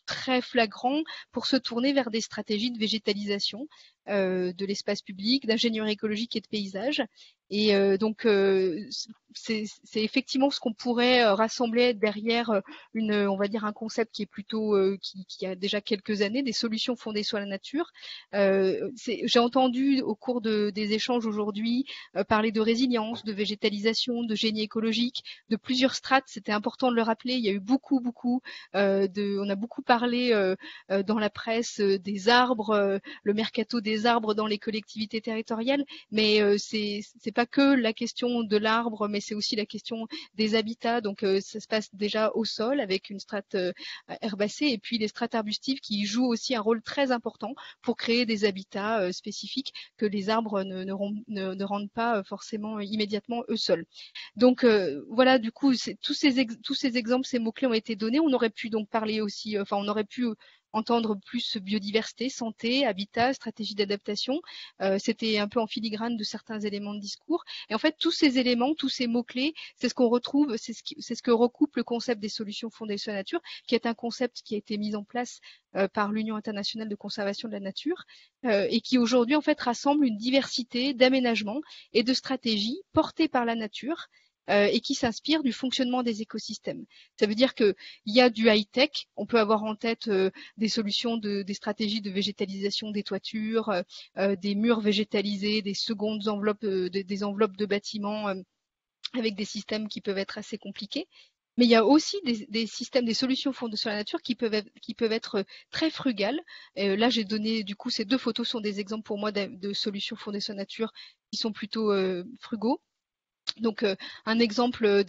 très flagrant pour se tourner vers des stratégies de végétalisation de l'espace public, d'ingénierie écologique et de paysage. Et donc, c'est effectivement ce qu'on pourrait rassembler derrière on va dire un concept qui est plutôt qui a déjà quelques années, des solutions fondées sur la nature. J'ai entendu au cours des échanges aujourd'hui parler de résilience, de végétalisation, de génie écologique, de plusieurs strates. C'était important de le rappeler. Il y a eu beaucoup on a beaucoup parlé dans la presse des arbres, le mercato des les arbres dans les collectivités territoriales, mais c'est pas que la question de l'arbre, mais c'est aussi la question des habitats. Donc ça se passe déjà au sol avec une strate herbacée et puis les strates arbustives qui jouent aussi un rôle très important pour créer des habitats spécifiques que les arbres ne rendent pas forcément immédiatement eux seuls. Donc voilà, du coup, tous ces exemples, ces mots-clés ont été donnés. On aurait pu donc parler aussi, on aurait pu entendre plus biodiversité, santé, habitat, stratégie d'adaptation. C'était un peu en filigrane de certains éléments de discours. Et en fait, tous ces éléments, tous ces mots-clés, c'est ce qu'on retrouve, c'est ce que recoupe le concept des solutions fondées sur la nature, qui est un concept qui a été mis en place par l'Union internationale de conservation de la nature et qui aujourd'hui en fait rassemble une diversité d'aménagements et de stratégies portées par la nature et qui s'inspire du fonctionnement des écosystèmes. Ça veut dire qu'il y a du high-tech, on peut avoir en tête des solutions, des stratégies de végétalisation des toitures, des murs végétalisés, des secondes enveloppes, des enveloppes de bâtiments avec des systèmes qui peuvent être assez compliqués. Mais il y a aussi des systèmes, des solutions fondées sur la nature qui peuvent être très frugales. Là, j'ai donné, du coup, ces deux photos sont des exemples pour moi de solutions fondées sur la nature qui sont plutôt frugaux. Donc un exemple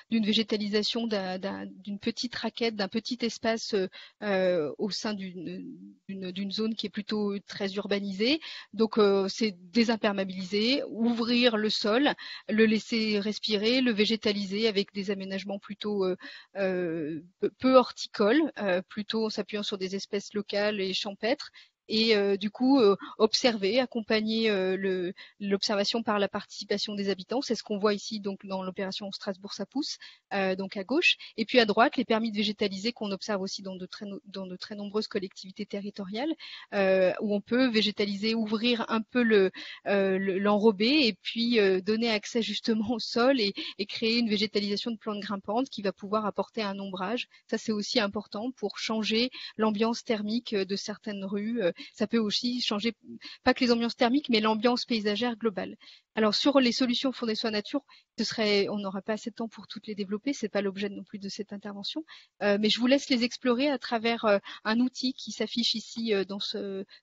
d'une végétalisation d'une petite raquette, d'un petit espace au sein d'une zone qui est plutôt très urbanisée. Donc c'est désimperméabiliser, ouvrir le sol, le laisser respirer, le végétaliser avec des aménagements plutôt peu horticoles, plutôt en s'appuyant sur des espèces locales et champêtres. Et du coup observer, accompagner l'observation par la participation des habitants. C'est ce qu'on voit ici donc dans l'opération Strasbourg ça pousse, donc à gauche. Et puis à droite, les permis de végétaliser qu'on observe aussi dans de très nombreuses collectivités territoriales, où on peut végétaliser, ouvrir un peu l'enrobé et puis donner accès justement au sol et créer une végétalisation de plantes grimpantes qui va pouvoir apporter un ombrage. Ça c'est aussi important pour changer l'ambiance thermique de certaines rues. Ça peut aussi changer, pas que les ambiances thermiques, mais l'ambiance paysagère globale. Alors sur les solutions fondées sur la nature, on n'aura pas assez de temps pour toutes les développer, c'est pas l'objet non plus de cette intervention, mais je vous laisse les explorer à travers un outil qui s'affiche ici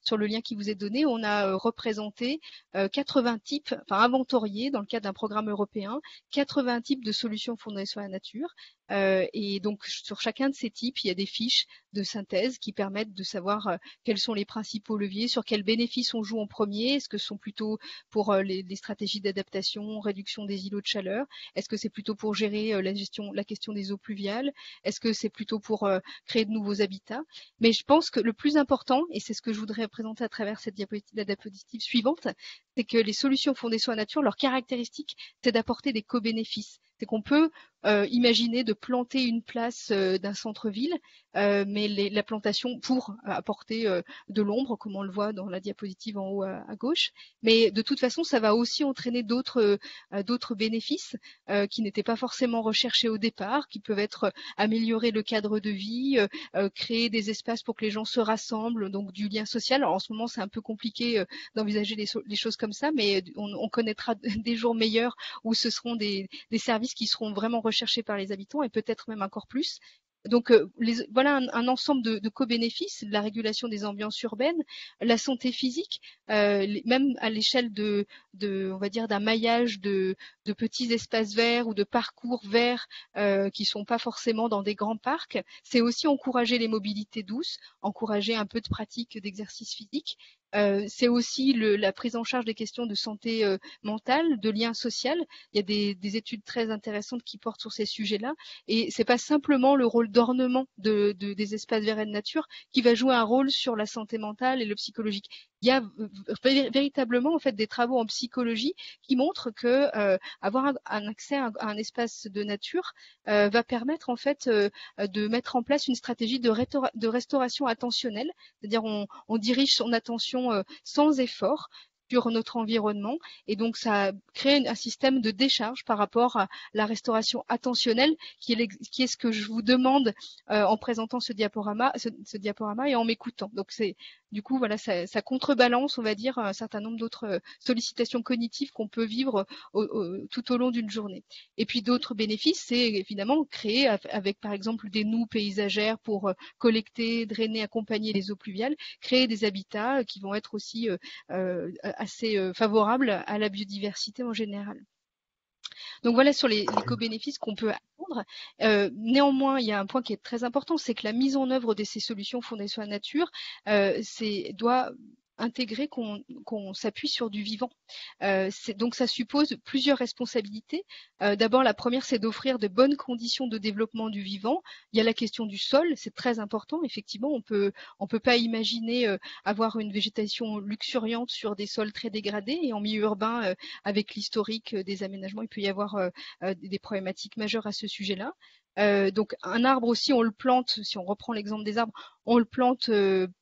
sur le lien qui vous est donné. On a représenté 80 types, inventoriés dans le cadre d'un programme européen, 80 types de solutions fondées sur la nature. Et donc sur chacun de ces types, il y a des fiches de synthèse qui permettent de savoir quels sont les principaux leviers, sur quels bénéfices on joue en premier. Est-ce que ce sont plutôt pour les stratégies d'adaptation, réduction des îlots de chaleur? Est-ce que c'est plutôt pour gérer la question des eaux pluviales? Est-ce que c'est plutôt pour créer de nouveaux habitats? Mais je pense que le plus important, et c'est ce que je voudrais présenter à travers cette diapositive suivante, c'est que les solutions fondées sur la nature, leur caractéristique, c'est d'apporter des co-bénéfices. C'est qu'on peut imaginer de planter une place d'un centre-ville, mais la plantation pour apporter de l'ombre, comme on le voit dans la diapositive en haut à gauche. Mais de toute façon, ça va aussi entraîner d'autres bénéfices qui n'étaient pas forcément recherchés au départ, qui peuvent être améliorer le cadre de vie, créer des espaces pour que les gens se rassemblent, donc du lien social. Alors en ce moment, c'est un peu compliqué d'envisager les choses comme ça, mais on connaîtra des jours meilleurs où ce seront des services qui seront vraiment recherchés par les habitants et peut-être même encore plus. Donc voilà un ensemble de co-bénéfices, la régulation des ambiances urbaines, la santé physique, même à l'échelle on va dire d'un maillage de petits espaces verts ou de parcours verts qui sont pas forcément dans des grands parcs. C'est aussi encourager les mobilités douces, encourager un peu de pratique d'exercice physique. C'est aussi la prise en charge des questions de santé mentale, de lien social. Il y a des études très intéressantes qui portent sur ces sujets-là. Et c'est pas simplement le rôle d'ornement des espaces verts et de nature qui va jouer un rôle sur la santé mentale et le psychologique. Il y a véritablement en fait des travaux en psychologie qui montrent que avoir un accès à un espace de nature va permettre en fait de mettre en place une stratégie de restauration attentionnelle, c'est-à-dire on dirige son attention sans effort sur notre environnement et donc ça crée un système de décharge par rapport à la restauration attentionnelle qui est ce que je vous demande en présentant ce diaporama et en m'écoutant. Donc Du coup, voilà, ça contrebalance, on va dire, un certain nombre d'autres sollicitations cognitives qu'on peut vivre tout au long d'une journée. Et puis d'autres bénéfices, c'est évidemment créer avec par exemple des noues paysagères pour collecter, drainer, accompagner les eaux pluviales, créer des habitats qui vont être aussi assez favorables à la biodiversité en général. Donc voilà sur les co-bénéfices qu'on peut attendre. Néanmoins, il y a un point qui est très important, c'est que la mise en œuvre de ces solutions fondées sur la nature doit intégrer qu'on s'appuie sur du vivant. Donc ça suppose plusieurs responsabilités. D'abord, la première, c'est d'offrir de bonnes conditions de développement du vivant. Il y a la question du sol, c'est très important. Effectivement, on peut pas imaginer avoir une végétation luxuriante sur des sols très dégradés. Et en milieu urbain, avec l'historique des aménagements, il peut y avoir des problématiques majeures à ce sujet-là. Donc un arbre aussi, on le plante, si on reprend l'exemple des arbres, on le plante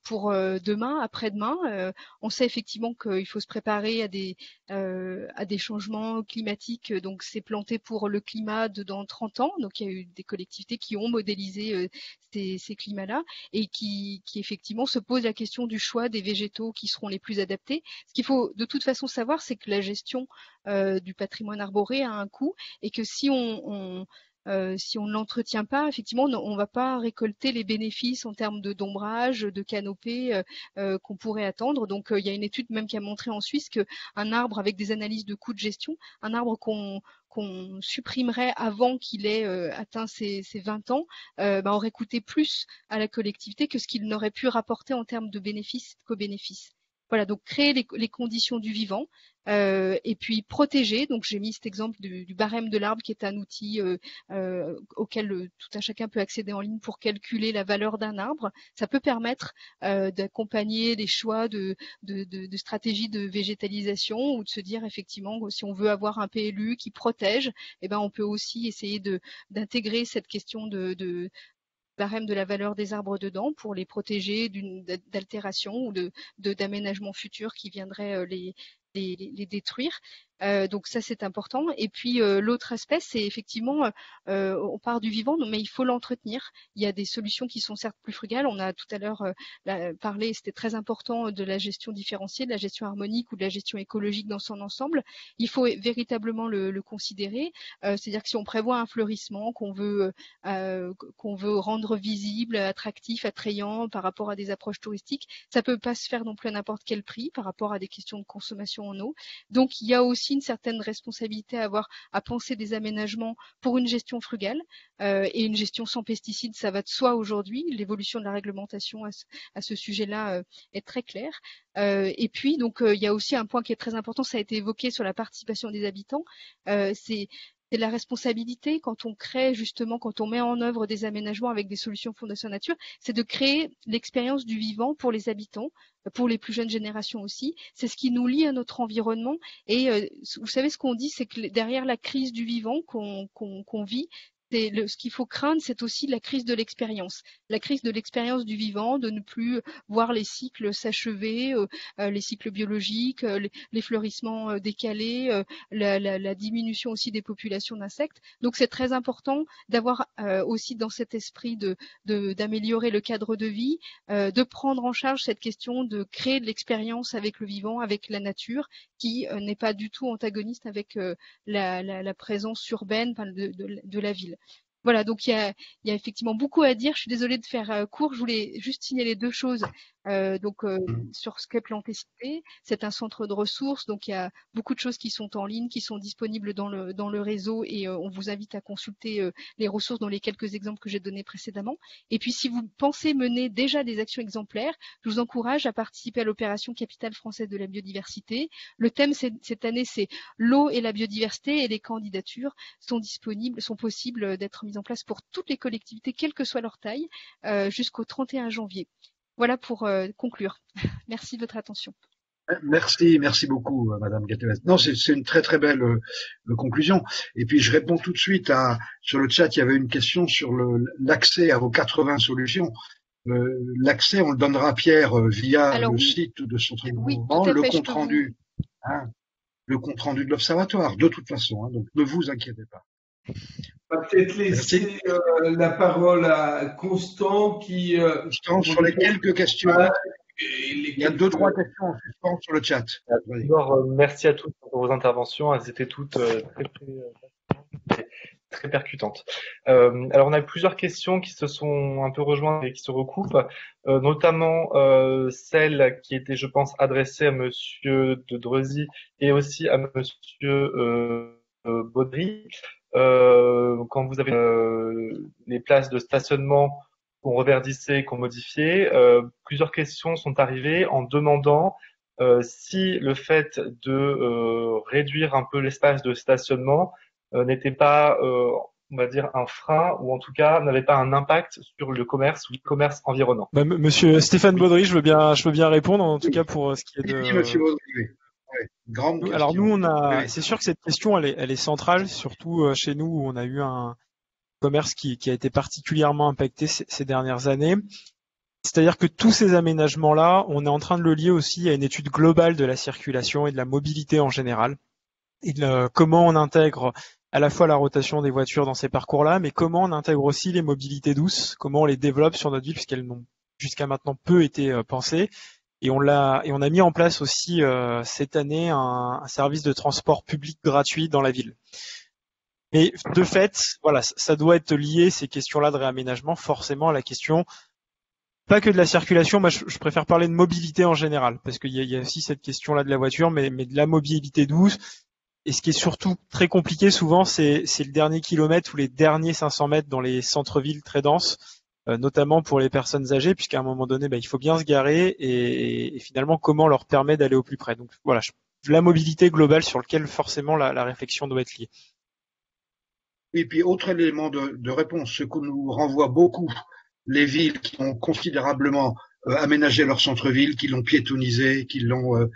pour demain, après-demain. On sait effectivement qu'il faut se préparer à des changements climatiques, donc c'est planté pour le climat de dans 30 ans. Donc il y a eu des collectivités qui ont modélisé ces climats-là et qui effectivement se posent la question du choix des végétaux qui seront les plus adaptés. Ce qu'il faut de toute façon savoir, c'est que la gestion du patrimoine arboré a un coût et que si on ne l'entretient pas, effectivement, on ne va pas récolter les bénéfices en termes d'ombrage, de canopée qu'on pourrait attendre. Donc, il y a une étude même qui a montré en Suisse qu'un arbre avec des analyses de coûts de gestion, un arbre qu'on supprimerait avant qu'il ait atteint ses 20 ans, aurait coûté plus à la collectivité que ce qu'il n'aurait pu rapporter en termes de bénéfices, de co-bénéfices. Voilà, donc créer les conditions du vivant et puis protéger. Donc j'ai mis cet exemple du barème de l'arbre qui est un outil auquel tout un chacun peut accéder en ligne pour calculer la valeur d'un arbre. Ça peut permettre d'accompagner des choix de stratégies de végétalisation ou de se dire effectivement si on veut avoir un PLU qui protège, eh ben on peut aussi essayer d'intégrer cette question de barème de la valeur des arbres dedans pour les protéger d'altération ou d'aménagements futurs qui viendraient les détruire. Donc ça c'est important. Et puis l'autre aspect c'est effectivement on part du vivant mais il faut l'entretenir. Il y a des solutions qui sont certes plus frugales. On a tout à l'heure parlé, c'était très important de la gestion différenciée, de la gestion harmonique ou de la gestion écologique dans son ensemble. Il faut véritablement le considérer. C'est-à-dire que si on prévoit un fleurissement qu'on veut rendre visible, attractif, attrayant par rapport à des approches touristiques, ça peut pas se faire non plus à n'importe quel prix par rapport à des questions de consommation en eau. Donc il y a aussi une certaine responsabilité à avoir à penser des aménagements pour une gestion frugale et une gestion sans pesticides, ça va de soi aujourd'hui. L'évolution de la réglementation à ce sujet-là est très claire. Et puis donc il y a aussi un point qui est très important, ça a été évoqué sur la participation des habitants. C'est la responsabilité quand on crée justement, quand on met en œuvre des aménagements avec des solutions Fondation Nature, c'est de créer l'expérience du vivant pour les habitants, pour les plus jeunes générations aussi. C'est ce qui nous lie à notre environnement. Et vous savez ce qu'on dit, c'est que derrière la crise du vivant qu'on vit, ce qu'il faut craindre, c'est aussi la crise de l'expérience. La crise de l'expérience du vivant, de ne plus voir les cycles s'achever, les cycles biologiques, les fleurissements décalés, la diminution aussi des populations d'insectes. Donc c'est très important d'avoir aussi dans cet esprit d'améliorer le cadre de vie, de prendre en charge cette question de créer de l'expérience avec le vivant, avec la nature, qui n'est pas du tout antagoniste avec la présence urbaine de la ville. Voilà, donc il y a effectivement beaucoup à dire. Je suis désolée de faire court. Je voulais juste signaler deux choses. Sur Scape Lampécité, c'est un centre de ressources, donc il y a beaucoup de choses qui sont en ligne, qui sont disponibles dans le réseau et on vous invite à consulter les ressources dans les quelques exemples que j'ai donnés précédemment. Et puis si vous pensez mener déjà des actions exemplaires, je vous encourage à participer à l'opération Capitale française de la biodiversité. Le thème cette année c'est l'eau et la biodiversité et les candidatures sont possibles d'être mises en place pour toutes les collectivités, quelle que soit leur taille, jusqu'au 31 janvier. Voilà pour conclure. Merci de votre attention. Merci beaucoup, Madame Gatevez. Non, c'est une très très belle conclusion. Et puis je réponds tout de suite sur le chat, il y avait une question sur l'accès à vos 80 solutions. L'accès, on le donnera à Pierre via le site de son mouvement, le compte rendu, le compte rendu de l'Observatoire, de toute façon. Donc ne vous inquiétez pas. On va peut-être laisser la parole à Constant Constant, sur les quelques questions. Il y a 2-3 questions en suspens sur le chat. D'abord, merci à tous pour vos interventions. Elles étaient toutes très percutantes. Alors, on a plusieurs questions qui se sont un peu rejointes et qui se recoupent, notamment celle qui était, je pense, adressée à Monsieur de Drezy et aussi à Monsieur Baudry. Quand vous avez les places de stationnement qu'on reverdissait, qu'on modifiait, plusieurs questions sont arrivées en demandant si le fait de réduire un peu l'espace de stationnement n'était pas, on va dire, un frein, ou en tout cas n'avait pas un impact sur le commerce ou l'e-commerce environnant. Monsieur Stéphane Baudry, je veux bien répondre, en tout cas pour ce qui est de. Oui, monsieur Baudry. Grande Alors question. nous, c'est sûr que cette question, elle est centrale, surtout chez nous où on a eu un commerce qui a été particulièrement impacté ces dernières années. C'est-à-dire que tous ces aménagements-là, on est en train de le lier aussi à une étude globale de la circulation et de la mobilité en général, et comment on intègre à la fois la rotation des voitures dans ces parcours-là, mais comment on intègre aussi les mobilités douces, comment on les développe sur notre ville, puisqu'elles n'ont jusqu'à maintenant peu été pensées. Et on a mis en place aussi cette année un service de transport public gratuit dans la ville. Mais de fait, voilà, ça doit être lié, ces questions-là de réaménagement, forcément à la question pas que de la circulation. Moi, je préfère parler de mobilité en général, parce qu'il y a aussi cette question-là de la voiture, mais de la mobilité douce. Et ce qui est surtout très compliqué souvent, c'est le dernier kilomètre ou les derniers 500 mètres dans les centres-villes très denses, notamment pour les personnes âgées, puisqu'à un moment donné, il faut bien se garer et finalement, comment on leur permet d'aller au plus près. Donc voilà, la mobilité globale sur laquelle forcément la réflexion doit être liée. Et puis, autre élément de réponse, ce que nous renvoie beaucoup les villes qui ont considérablement aménagé leur centre-ville, qui l'ont piétonnisé, qui l'ont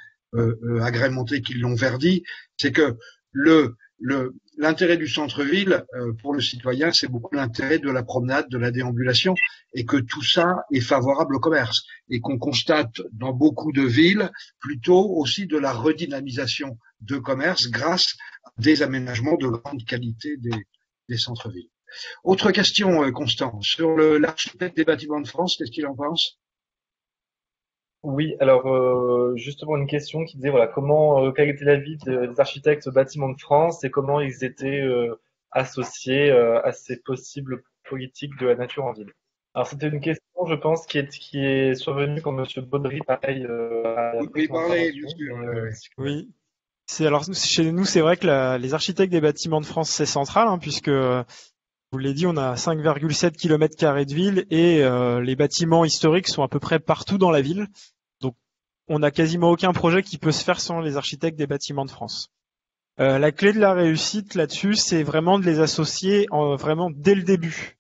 agrémenté, qui l'ont verdi, c'est que l'intérêt du centre-ville pour le citoyen, c'est beaucoup l'intérêt de la promenade, de la déambulation, et que tout ça est favorable au commerce, et qu'on constate dans beaucoup de villes plutôt aussi de la redynamisation de commerce grâce à des aménagements de grande qualité des centres-villes. Autre question, Constant, sur l'architecte des bâtiments de France, qu'est-ce qu'il en pense? Oui, alors justement une question qui disait voilà quel était l'avis des architectes bâtiments de France et comment ils étaient associés à ces possibles politiques de la nature en ville. Alors c'était une question, je pense, qui est survenue quand Monsieur Baudry pareil. Oui, parlez, bien sûr. Oui. Alors chez nous, c'est vrai que les architectes des bâtiments de France, c'est central, puisque je vous l'ai dit, on a 5,7 km² de ville et les bâtiments historiques sont à peu près partout dans la ville. Donc, on n'a quasiment aucun projet qui peut se faire sans les architectes des bâtiments de France. La clé de la réussite là-dessus, c'est vraiment de les associer vraiment dès le début,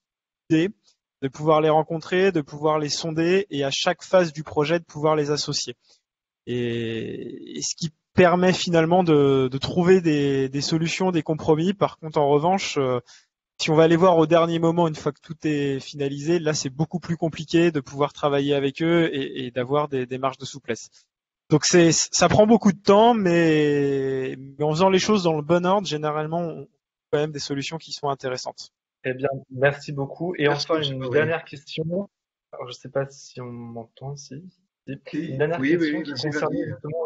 de pouvoir les rencontrer, de pouvoir les sonder et à chaque phase du projet de pouvoir les associer. Et ce qui permet finalement de trouver des solutions, des compromis. Par contre, en revanche, si on va aller voir au dernier moment, une fois que tout est finalisé, là c'est beaucoup plus compliqué de pouvoir travailler avec eux et d'avoir des marges de souplesse. Donc ça prend beaucoup de temps, mais en faisant les choses dans le bon ordre, généralement, on a quand même des solutions qui sont intéressantes. Eh bien, merci beaucoup. Et enfin, une dernière question. Alors, je ne sais pas si on m'entend ici. Une dernière question qui concerne justement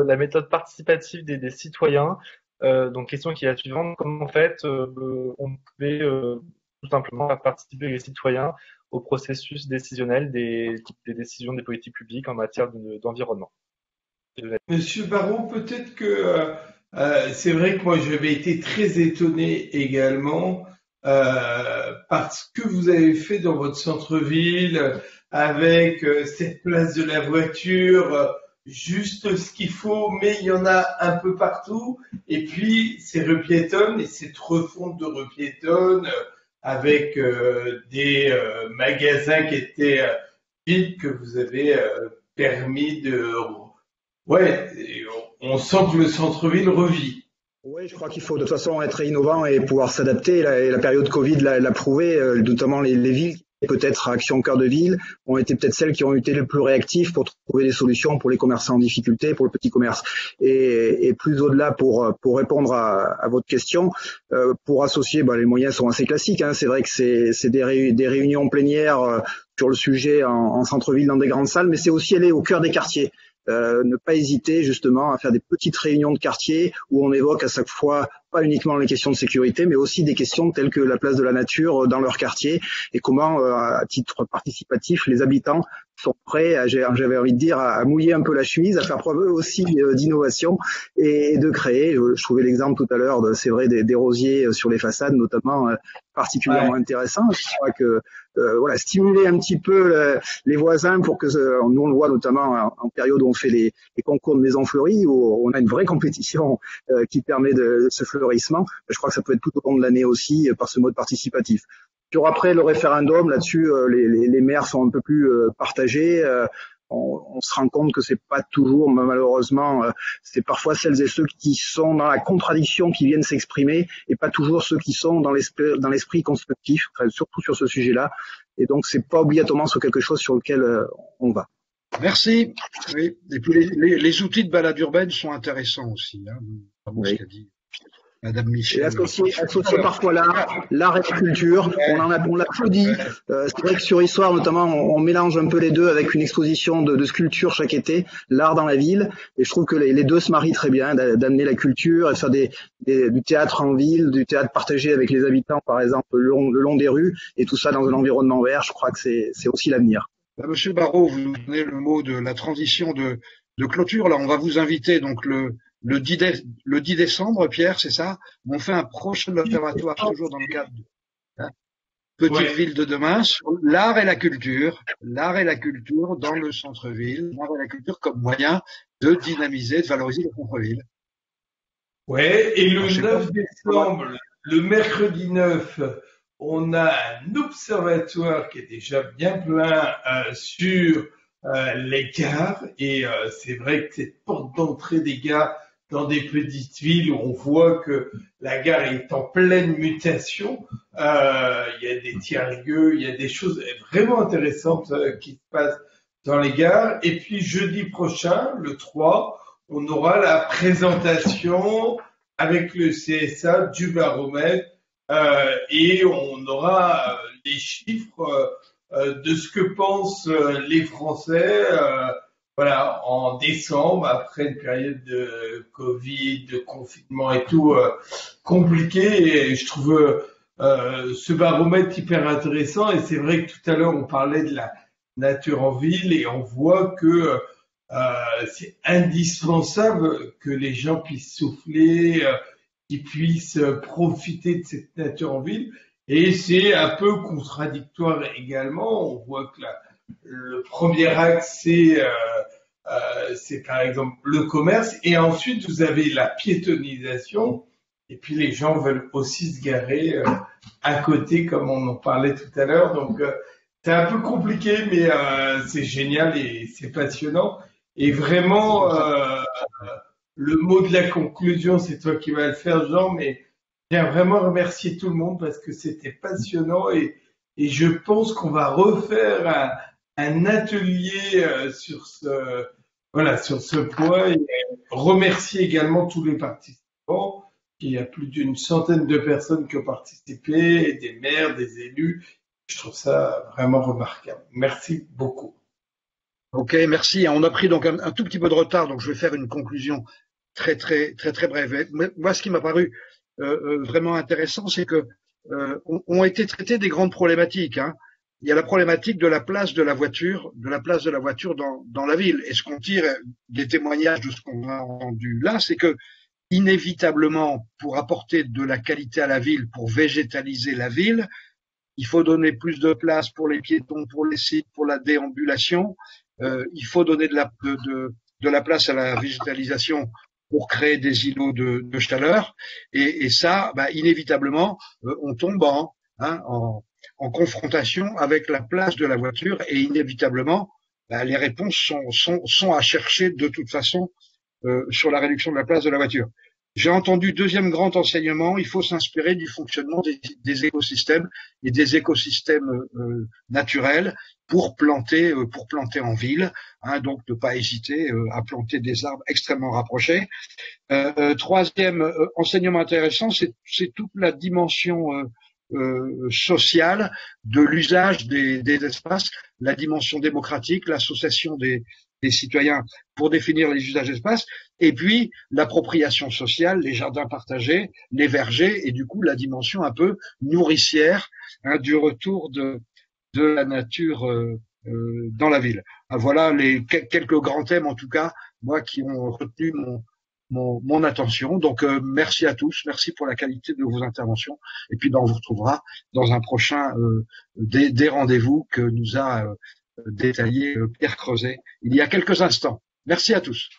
la méthode participative des citoyens. Donc, question qui est la suivante. Comment en fait on pouvait tout simplement faire participer les citoyens au processus décisionnel des décisions des politiques publiques en matière d'environnement? Monsieur Barraud, peut-être que c'est vrai que moi j'avais été très étonné également par ce que vous avez fait dans votre centre-ville avec cette place de la voiture. Juste ce qu'il faut, mais il y en a un peu partout. Et puis, ces rues piétonnes et cette refonte de rues piétonnes avec des magasins qui étaient vides que vous avez permis de... Ouais, on sent que le centre-ville revit. Oui, je crois qu'il faut de toute façon être innovant et pouvoir s'adapter. Et la période Covid l'a prouvé, notamment les villes peut-être Action Cœur de Ville ont été peut-être celles qui ont été les plus réactives pour trouver des solutions pour les commerçants en difficulté, pour le petit commerce. Et plus au-delà, pour répondre à votre question, pour associer, les moyens sont assez classiques. C'est vrai que c'est des réunions plénières sur le sujet en centre-ville dans des grandes salles, mais c'est aussi aller au cœur des quartiers. Ne pas hésiter justement à faire des petites réunions de quartier où on évoque à chaque fois pas uniquement les questions de sécurité, mais aussi des questions telles que la place de la nature dans leur quartier et comment, à titre participatif, les habitants sont prêts, j'avais envie de dire, à mouiller un peu la chemise, à faire preuve eux aussi d'innovation et de créer. Je trouvais l'exemple tout à l'heure, c'est vrai, des rosiers sur les façades, notamment particulièrement intéressant. Je crois que stimuler un petit peu les voisins pour que nous on le voit notamment en période où on fait les concours de maisons fleuries, où on a une vraie compétition qui permet de ce fleurissement. Je crois que ça peut être tout au long de l'année aussi par ce mode participatif. Sur après le référendum, là-dessus, les maires sont un peu plus partagés. On se rend compte que c'est pas toujours, malheureusement, c'est parfois celles et ceux qui sont dans la contradiction qui viennent s'exprimer et pas toujours ceux qui sont dans l'esprit constructif, surtout sur ce sujet-là. Et donc, c'est pas obligatoirement sur quelque chose sur lequel on va. Merci. Oui. Et puis les outils de balade urbaine sont intéressants aussi. Oui. Ce qu'a dit Madame Michel. Et associer parfois l'art et la culture. On l'applaudit. C'est vrai que sur Histoire, notamment, on mélange un peu les deux avec une exposition de sculptures chaque été, l'art dans la ville. Et je trouve que les deux se marient très bien, d'amener la culture et faire du théâtre en ville, du théâtre partagé avec les habitants, par exemple, le long des rues, et tout ça dans un environnement vert. Je crois que c'est aussi l'avenir. Monsieur Barraud, vous nous donnez le mot de la transition de clôture. Là, on va vous inviter donc le 10 décembre, Pierre, c'est ça? On fait un prochain observatoire, toujours dans le cadre de Petite Ville de demain, sur l'art et la culture dans le centre-ville, l'art et la culture comme moyen de dynamiser, de valoriser le centre-ville. Ouais, et le 9 décembre, le mercredi 9, on a un observatoire qui est déjà bien plein sur les gares, et c'est vrai que cette porte d'entrée des gares dans des petites villes où on voit que la gare est en pleine mutation, il y a des tiers-lieux, il y a des choses vraiment intéressantes qui se passent dans les gares. Et puis jeudi prochain, le 3, on aura la présentation avec le CSA du baromètre et on aura les chiffres de ce que pensent les Français en décembre, après une période de Covid, de confinement et tout compliqué. Et je trouve ce baromètre hyper intéressant. Et c'est vrai que tout à l'heure, on parlait de la nature en ville et on voit que c'est indispensable que les gens puissent souffler, qu'ils puissent profiter de cette nature en ville. Et c'est un peu contradictoire également. On voit que le premier axe, c'est par exemple le commerce. Et ensuite, vous avez la piétonisation. Et puis, les gens veulent aussi se garer à côté, comme on en parlait tout à l'heure. Donc, c'est un peu compliqué, mais c'est génial et c'est passionnant. Et vraiment, le mot de la conclusion, c'est toi qui vas le faire, Jean, mais je tiens vraiment à remercier tout le monde parce que c'était passionnant et je pense qu'on va refaire un atelier sur ce point et remercier également tous les participants. Il y a plus d'une centaine de personnes qui ont participé, des maires, des élus. Je trouve ça vraiment remarquable. Merci beaucoup. Ok, merci. On a pris donc un tout petit peu de retard, donc je vais faire une conclusion très brève. Moi, ce qui m'a paru vraiment intéressant, c'est que ont été traitées des grandes problématiques. Il y a la problématique de la place de la voiture, dans la ville. Et ce qu'on tire des témoignages de ce qu'on a entendu là, c'est que inévitablement, pour apporter de la qualité à la ville, pour végétaliser la ville, il faut donner plus de place pour les piétons, pour les sites, pour la déambulation. Il faut donner de la place à la végétalisation pour créer des îlots de chaleur. Et ça, inévitablement, on tombe en confrontation avec la place de la voiture et inévitablement, les réponses sont à chercher de toute façon sur la réduction de la place de la voiture. J'ai entendu deuxième grand enseignement, il faut s'inspirer du fonctionnement des écosystèmes et des écosystèmes naturels pour planter en ville, hein, donc ne pas hésiter à planter des arbres extrêmement rapprochés. Troisième enseignement intéressant, c'est toute la dimension sociale de l'usage des espaces, la dimension démocratique, l'association des citoyens pour définir les usages d'espace, et puis l'appropriation sociale, les jardins partagés, les vergers, et du coup la dimension un peu nourricière, hein, du retour de la nature dans la ville. Voilà les quelques grands thèmes, en tout cas, moi, qui ont retenu mon attention. Donc merci à tous, merci pour la qualité de vos interventions, et puis on vous retrouvera dans un prochain des rendez-vous que nous a détaillé Pierre Creuset il y a quelques instants. Merci à tous.